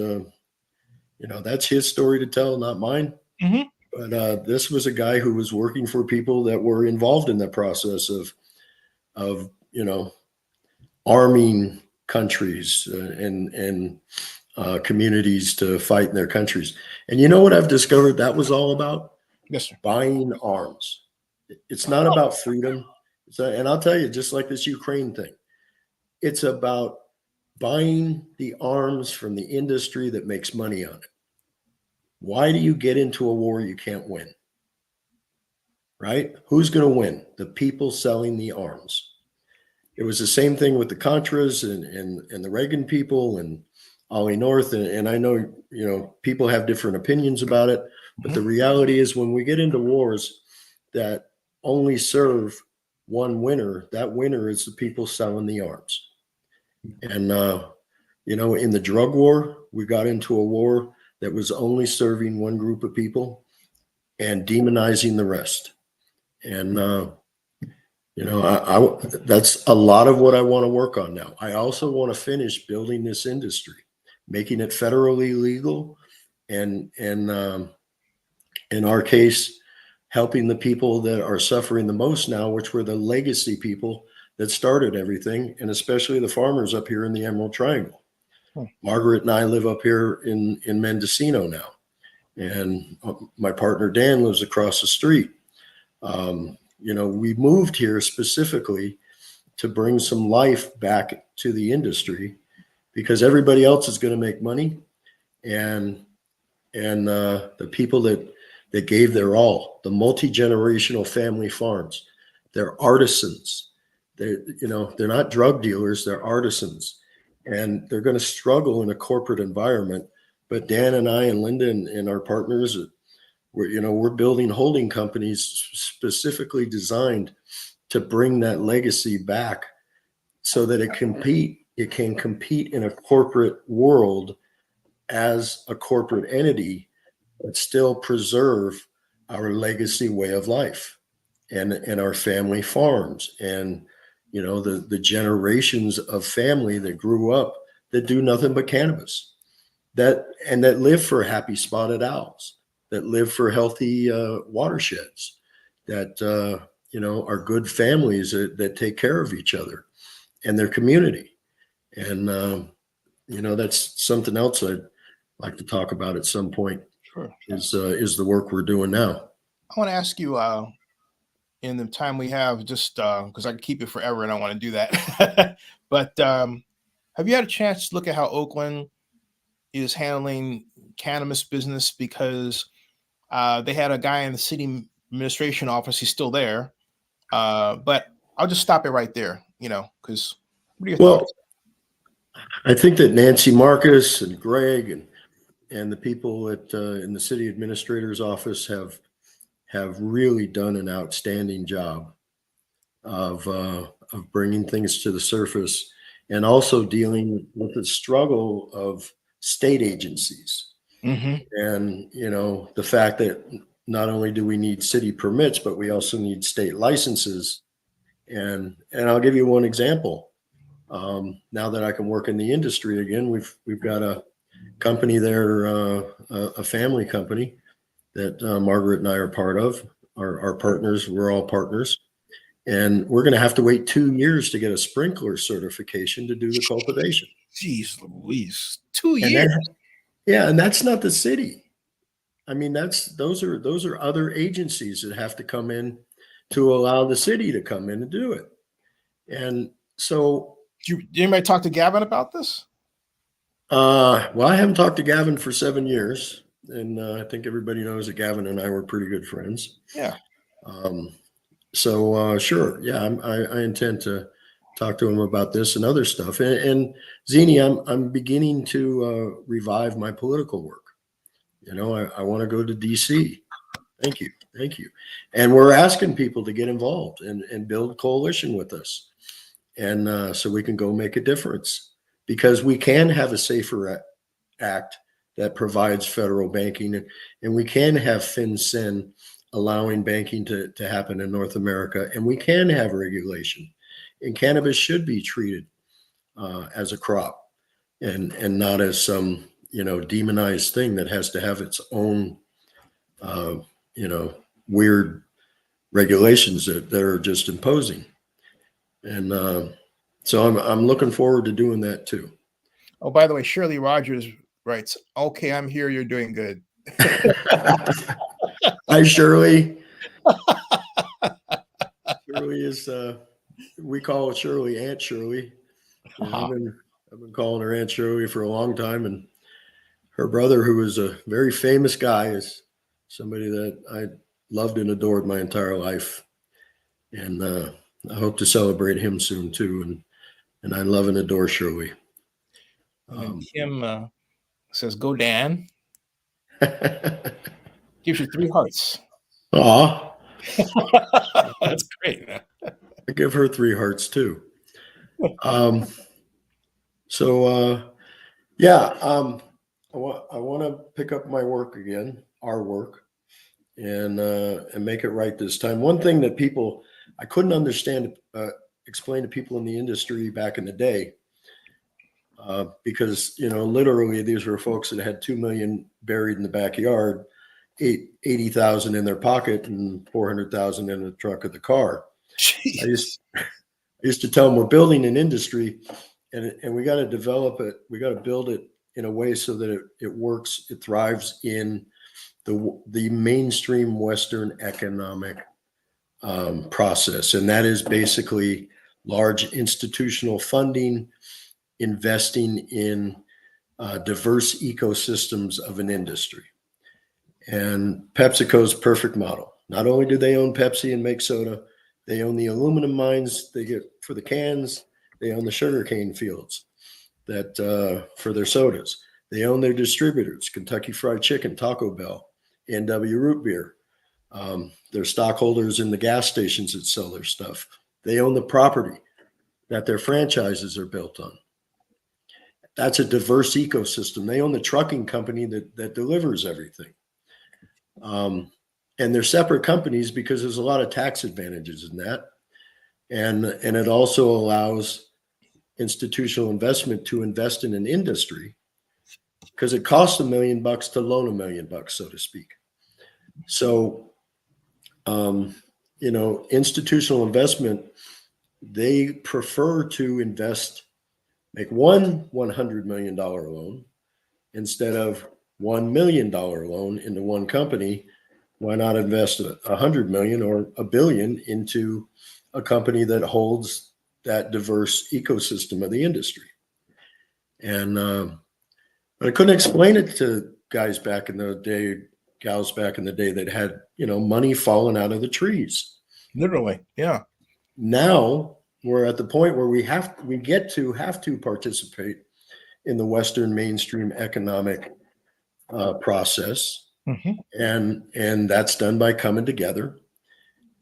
that's his story to tell, not mine. Mm-hmm. But this was a guy who was working for people that were involved in the process of arming countries and communities to fight in their countries. And you know what I've discovered that was all about? Yes, sir. Buying arms. It's not about freedom. And I'll tell you, just like this Ukraine thing, it's about buying the arms from the industry that makes money on it. Why do you get into a war you can't win? Right? Who's going to win? The people selling the arms. It was the same thing with the Contras and the Reagan people and Ollie North. And I know, people have different opinions about it, but the reality is when we get into wars that only serve one winner, that winner is the people selling the arms. And, in the drug war, we got into a war that was only serving one group of people and demonizing the rest. And, that's a lot of what I want to work on now. I also want to finish building this industry, making it federally legal, and in our case, helping the people that are suffering the most now, which were the legacy people that started everything, and especially the farmers up here in the Emerald Triangle. Margaret and I live up here in Mendocino now, and my partner Dan lives across the street. We moved here specifically to bring some life back to the industry because everybody else is going to make money, and the people that gave their all, the multi-generational family farms, they're artisans. They're not drug dealers, they're artisans. And they're going to struggle in a corporate environment. But Dan and I and Linda and our partners, we're building holding companies specifically designed to bring that legacy back so that it can compete in a corporate world as a corporate entity, but still preserve our legacy way of life and our family farms and the generations of family that grew up that do nothing but cannabis, that live for happy spotted owls, that live for healthy watersheds, that are good families that take care of each other and their community. And that's something else I'd like to talk about at some point. Sure. Is the work we're doing now. I want to ask you in the time we have, just because I can keep it forever and I want to do that. But have you had a chance to look at how Oakland is handling cannabis business? Because they had a guy in the city administration office. He's still there. But I'll just stop it right there, because what are your thoughts? I think that Nancy Marcus and Greg and the people in the city administrator's office have really done an outstanding job of bringing things to the surface and also dealing with the struggle of state agencies. Mm-hmm. And, the fact that not only do we need city permits, but we also need state licenses. And I'll give you one example. Now that I can work in the industry again, we've got a company there, a family company that Margaret and I are part of. Our partners, we're all partners. And we're going to have to wait 2 years to get a sprinkler certification to do the cultivation. Jeez Louise, 2 years. And that's not the city. I mean, those are other agencies that have to come in to allow the city to come in and do it. And so, did anybody talk to Gavin about this? Well, I haven't talked to Gavin for 7 years, and I think everybody knows that Gavin and I were pretty good friends. Yeah. So sure, yeah, I intend to talk to him about this and other stuff. And Zini, I'm beginning to revive my political work. You know, I want to go to DC. Thank you. And we're asking people to get involved and build coalition with us, and so we can go make a difference, because we can have a safer act that provides federal banking, and we can have FinCEN allowing banking to happen in North America, and we can have regulation. And cannabis should be treated as a crop, and not as some demonized thing that has to have its own uh, weird regulations that are just imposing. And so I'm looking forward to doing that too. Oh, by the way, Shirley Rogers writes, "Okay, I'm here. You're doing good." Hi, Shirley. Shirley is we call Shirley Aunt Shirley. I've been calling her Aunt Shirley for a long time, and her brother, who is a very famous guy, is somebody that I loved and adored my entire life, and I hope to celebrate him soon too. And I love and adore Shirley. And Kim says, "Go Dan." Gives you 3 hearts. Aw, That's great. I give her 3 hearts too. Yeah, I want to pick up my work again, our work, and make it right this time. One thing that I couldn't understand, explain to people in the industry back in the day, because literally these were folks that had 2 million buried in the backyard, 80,000 in their pocket, and 400,000 in the trunk of the car. I used to tell them, we're building an industry, and we got to develop it. We got to build it in a way so that it works, it thrives in the mainstream Western economic process. And that is basically large institutional funding, investing in diverse ecosystems of an industry. And PepsiCo's perfect model. Not only do they own Pepsi and make soda, they own the aluminum mines they get for the cans. They own the sugarcane fields that for their sodas. They own their distributors, Kentucky Fried Chicken, Taco Bell, NW Root Beer. They're stockholders in the gas stations that sell their stuff. They own the property that their franchises are built on. That's a diverse ecosystem. They own the trucking company that delivers everything. And they're separate companies because there's a lot of tax advantages in that. And it also allows institutional investment to invest in an industry, because it costs $1 million to loan $1 million, so to speak. So, institutional investment, they prefer to make one $100 million loan instead of $1 million loan into one company. Why not invest $100 million or $1 billion into a company that holds that diverse ecosystem of the industry? And but I couldn't explain it to guys back in the day, gals back in the day that had money falling out of the trees. Literally, yeah. Now we're at the point where we have to participate in the Western mainstream economic process. Mm-hmm. And that's done by coming together.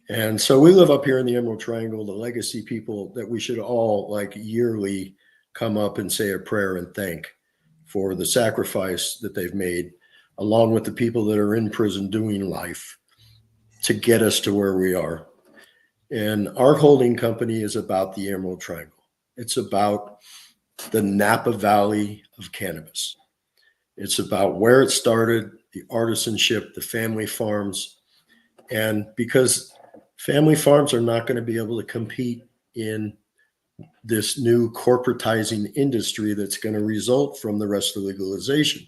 And so we live up here in the Emerald Triangle, the legacy people that we should all yearly come up and say a prayer and thank for the sacrifice that they've made, along with the people that are in prison doing life to get us to where we are. And our holding company is about the Emerald Triangle. It's about the Napa Valley of cannabis. It's about where it started, the artisanship, the family farms. And because family farms are not going to be able to compete in this new corporatizing industry that's going to result from the rest of legalization.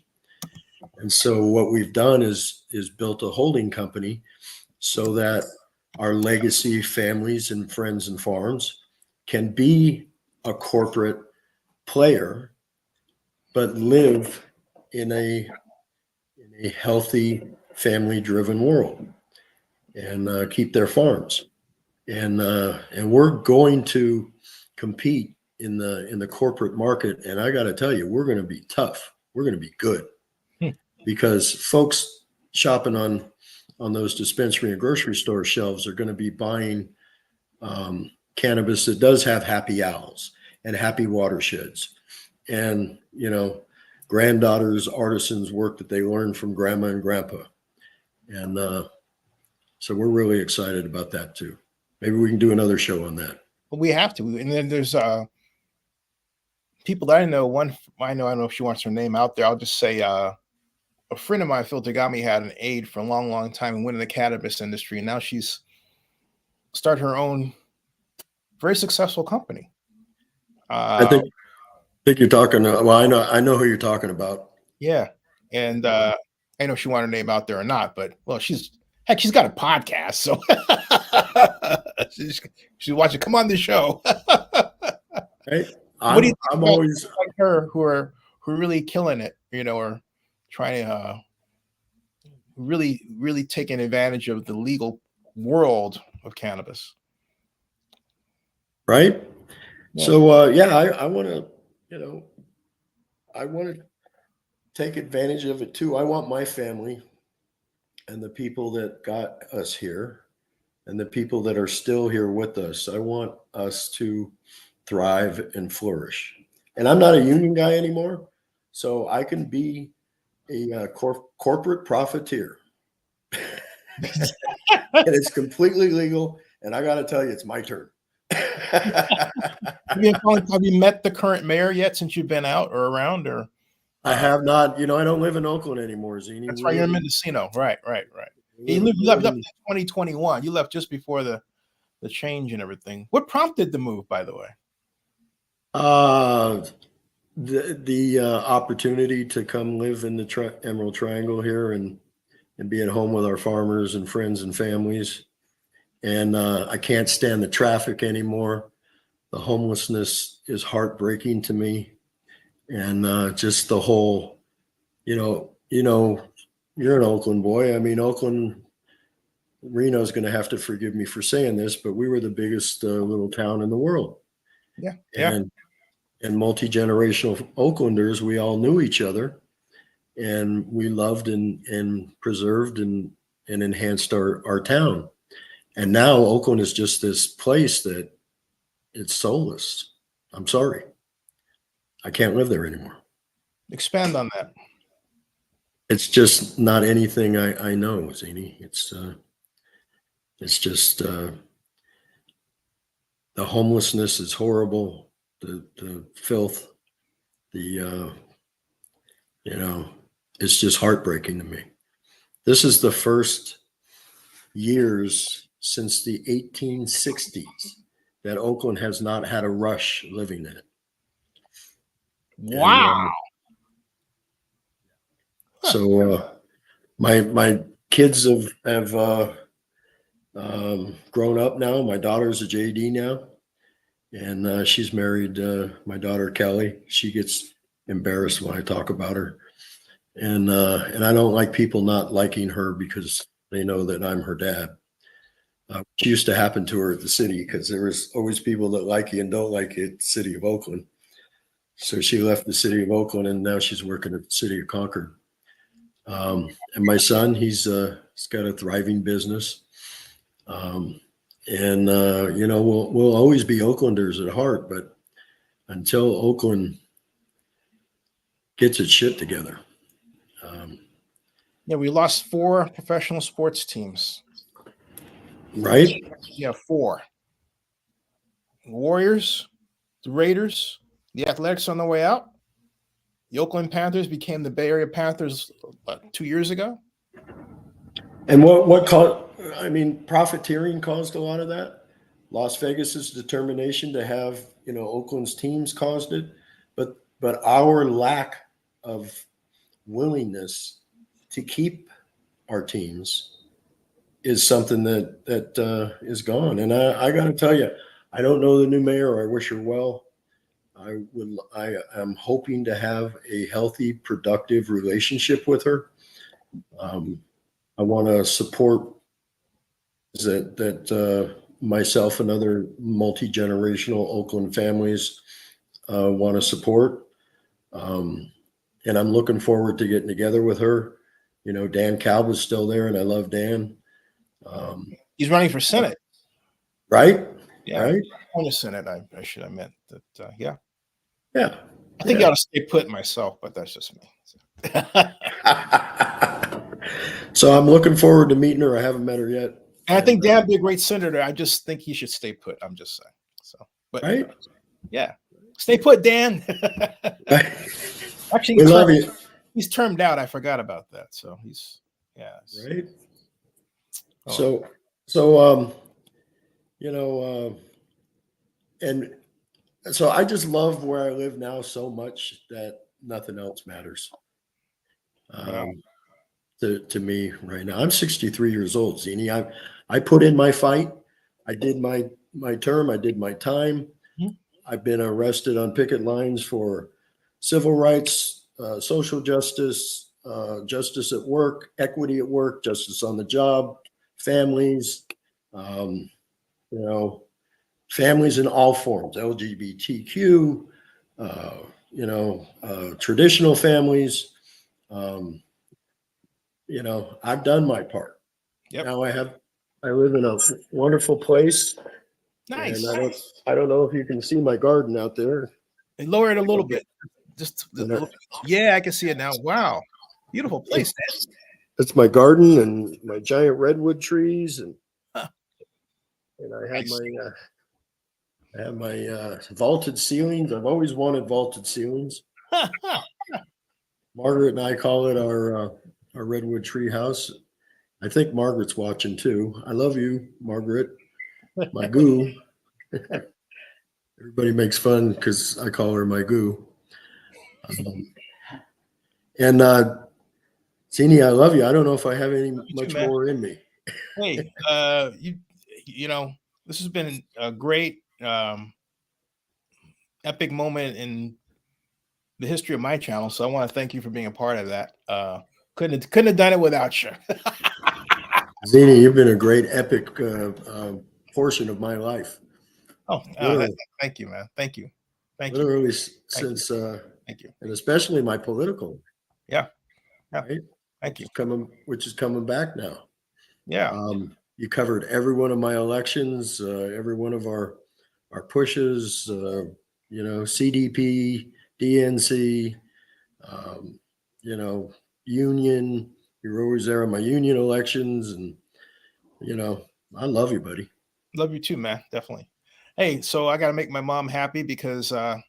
And so what we've done is built a holding company so that our legacy families and friends and farms can be a corporate player but live in a healthy, family-driven world and keep their farms. And we're going to compete in the corporate market. And I got to tell you, we're going to be tough. We're going to be good because folks shopping on those dispensary and grocery store shelves are going to be buying cannabis that does have happy owls and happy watersheds, and granddaughters, artisans work that they learned from grandma and grandpa, and so we're really excited about that too. Maybe we can do another show on that. But we have to. And then there's people that I know. I don't know if she wants her name out there. I'll just say a friend of mine, Phil Tagami, had an aide for a long, long time and went in the cannabis industry. And now she's started her own very successful company. I think you're talking. Well, I know who you're talking about. Yeah, and I know if she wanted her name out there or not, but well, she's got a podcast, so she's watching. Come on the show. Hey, What do you think I'm about always people like her who are really killing it, or trying to really taking advantage of the legal world of cannabis? right. Yeah. So I want to, I want to take advantage of it too. I want my family and the people that got us here and the people that are still here with us. I want us to thrive and flourish. And I'm not a union guy anymore, so I can be a corporate profiteer. And it's completely legal. And I got to tell you, it's my turn. Have you met the current mayor yet since you've been out or around? Or I have not. I don't live in Oakland anymore, Zini. that's right. You're in Mendocino, right? You left in 2021. You left just before the change and everything. What prompted the move, by the way? The opportunity to come live in the Emerald Triangle here and be at home with our farmers and friends and families. And I can't stand the traffic anymore. The homelessness is heartbreaking to me. And just the whole, you're an Oakland boy. I mean, Oakland, Reno's going to have to forgive me for saying this, but we were the biggest little town in the world. Yeah. And multi-generational Oaklanders, we all knew each other, and we loved and preserved and enhanced our town. And now Oakland is just this place that it's soulless. I'm sorry. I can't live there anymore. Expand on that. It's just not anything I know, Zini. It's just the homelessness is horrible. The filth, it's just heartbreaking to me. This is the first years since the 1860s that Oakland has not had a rush living in it. Wow. So my kids have grown up now. My daughter's a JD now, and she's married my daughter Kelly. She gets embarrassed when I talk about her, and I don't like people not liking her because they know that I'm her dad. Which used to happen to her at the city because there was always people that like you and don't like you at the city of Oakland. So she left the city of Oakland and now she's working at the city of Concord. And my son, he's got a thriving business. We'll always be Oaklanders at heart, but until Oakland gets its shit together. We lost 4 professional sports teams. Right? Yeah, 4. Warriors, the Raiders, the Athletics on the way out. The Oakland Panthers became the Bay Area Panthers 2 years ago. And what caused? I mean, profiteering caused a lot of that. Las Vegas's determination to have Oakland's teams caused it, but our lack of willingness to keep our teams is something that is gone. And I got to tell you, I don't know the new mayor. I wish her well. I am hoping to have a healthy, productive relationship with her. I want to support that myself and other multi-generational Oakland families want to support. And I'm looking forward to getting together with her. You know, Dan Calva's still there, and I love Dan. He's running for Senate. Right? Yeah. Right? On the Senate, I should have meant that. Yeah. Yeah. I think you ought to stay put myself, but that's just me. So I'm looking forward to meeting her. I haven't met her yet. And I think Dan would be a great senator. I just think he should stay put. I'm just saying. So, but right? Yeah. Stay put, Dan. Actually, we love you. He's termed out. I forgot about that. So he's right. Oh. So you know, and so I just love where I live now so much that nothing else matters. To me right now, I'm 63 years old. Zini, I put in my fight. I did my term. I did my time. Mm-hmm. I've been arrested on picket lines for civil rights, social justice, justice at work, equity at work, justice on the job, families, you know, families in all forms, LGBTQ, you know, traditional families. You know, I've done my part. Yep. Now I live in a wonderful place. Nice. And I don't know if you can see my garden out there. And lower it a little bit. Yeah, I can see it now. Wow. Beautiful place. That's my garden and my giant redwood trees, and and I have my vaulted ceilings. I've always wanted vaulted ceilings. Margaret and I call it our redwood tree house. I think Margaret's watching too. I love you, Margaret. My goo. Everybody makes fun because I call her my goo. And Zini, I love you. I don't know if I have any much more in me. Hey, you know, this has been a great epic moment in the history of my channel. So I want to thank you for being a part of that. Couldn't have done it without you. Zini, you've been a great epic portion of my life. Oh, thank you, man. Thank you. Literally since thank you. And especially my political. Yeah. Right? Thank you. Which is coming back now. Yeah. You covered every one of my elections, every one of our pushes, you know, CDP, DNC, you know, union. You're always there on my union elections, and you know, I love you, buddy. Love you too, man. Definitely. Hey, so I got to make my mom happy because I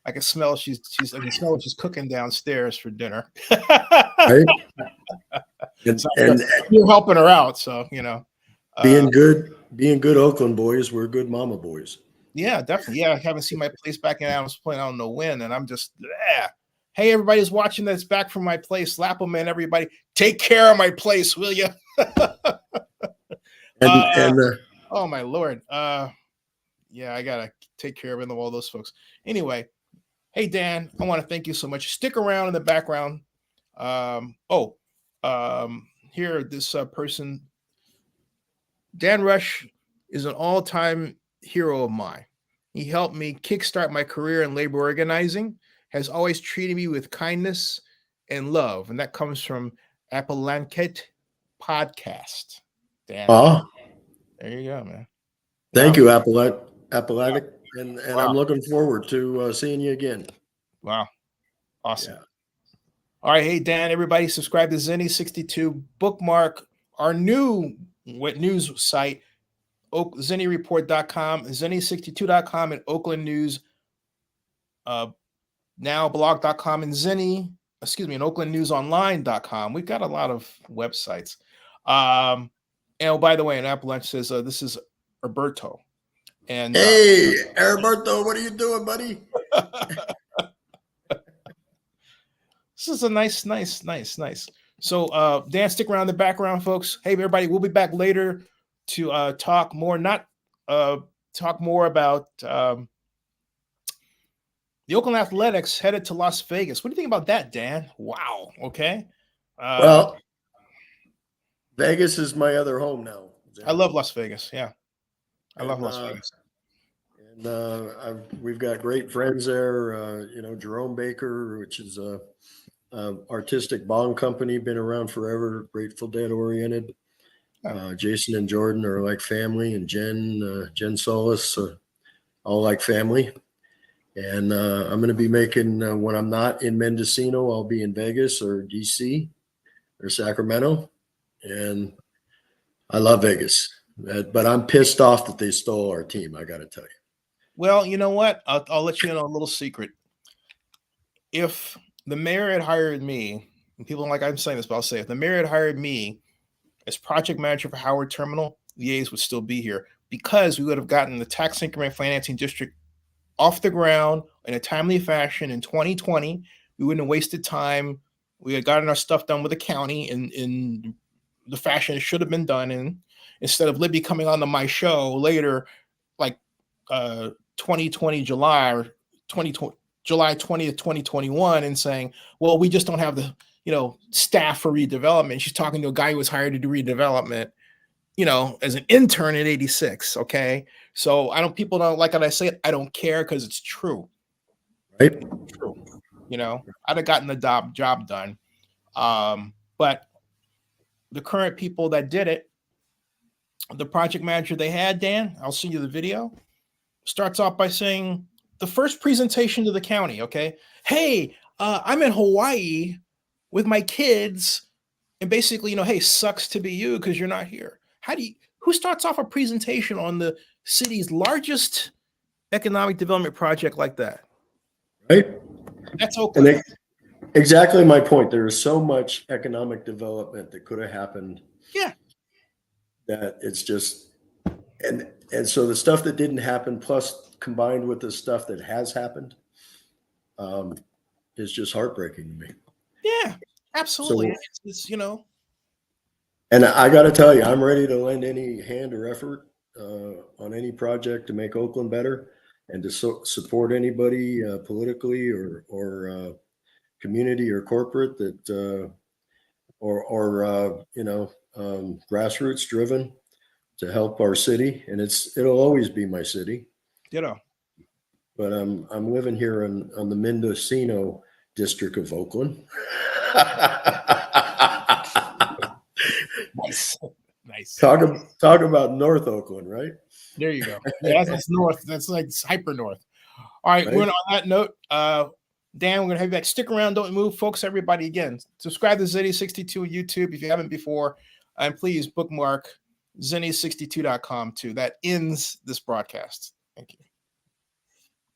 can smell she's cooking downstairs for dinner. Right? and you're helping her out, so you know. Being good Oakland boys, we're good mama boys. Yeah, definitely. Yeah, I haven't seen my place back in Adams Point. I don't know when, and I'm just Hey, everybody's watching that's back from my place. Slap them in, everybody. Take care of my place, will you? Oh my Lord. Yeah, I gotta take care of all those folks. Anyway, hey Dan, I want to thank you so much. Stick around in the background. Here, this person, Dan Rush, is an all-time hero of mine. He helped me kickstart my career in labor organizing, has always treated me with kindness and love. And that comes from Appalachian Podcast. Dan. There you go, man. Thank you, Appalachian. And I'm looking forward to seeing you again. Wow. Awesome. Yeah. All right. Hey, Dan, everybody subscribe to Zenny62. Bookmark our new news site, ZennyReport.com, Zenny62.com, and Oakland News now blog.com, and and OaklandNewsOnline.com. We've got a lot of websites. And by the way, an Appalachian says this is Roberto. And hey, Roberto, what are you doing, buddy? This is a nice. So Dan, stick around in the background, folks. Hey, everybody, we'll be back later to talk more about The Oakland Athletics headed to Las Vegas. What do you think about that, Dan? Wow. Okay. Well, Vegas is my other home now. I love Las Vegas. Yeah. I love And, Las Vegas. And we've got great friends there. Jerome Baker, which is a artistic bond company, been around forever, Grateful Dead oriented. Jason and Jordan are like family, and Jen Solis, all like family. And I'm going to be making, when I'm not in Mendocino, I'll be in Vegas or DC or Sacramento. And I love Vegas, but I'm pissed off that they stole our team. I got to tell you. Well, you know what? I'll let you know a little secret. If the mayor had hired me, and people don't like I'm saying this, but I'll say, if the mayor had hired me as project manager for Howard Terminal, the A's would still be here, because we would have gotten the tax increment financing district off the ground in a timely fashion in 2020. We wouldn't have wasted time. We had gotten our stuff done with the county in the fashion it should have been done in, instead of Libby coming on to my show later, like 2020 July or 2020 July 20th, 2021, and saying, well, we just don't have the staff for redevelopment. She's talking to a guy who was hired to do redevelopment, as an intern at 86. Okay. So people don't like when I say it. I don't care, because it's true. Right. It's true. I'd have gotten the job done. But the current people that did it, the project manager they had, Dan, I'll send you the video, starts off by saying, the first presentation to the county, okay, hey, I'm in Hawaii with my kids, and basically, hey, sucks to be you because you're not here. Who starts off a presentation on the city's largest economic development project like that? Right. That's Oakland. Exactly my point. There is so much economic development that could have happened. Yeah. That it's just, and so the stuff that didn't happen, plus combined with the stuff that has happened, is just heartbreaking to me. Yeah, absolutely. So, and I got to tell you, I'm ready to lend any hand or effort on any project to make Oakland better, and to support anybody politically or community or corporate that grassroots driven to help our city. And it'll always be my city. But I'm living here on the Mendocino district of Oakland. Nice. Talk about North Oakland, right? There you go. Yeah, that's north. That's like hyper north. All right. We're on that note. Dan, we're gonna have you back. Stick around, don't move, folks. Everybody, again, subscribe to Zenny62 YouTube if you haven't before, and please bookmark Zenny62.com too. That ends this broadcast. Thank you.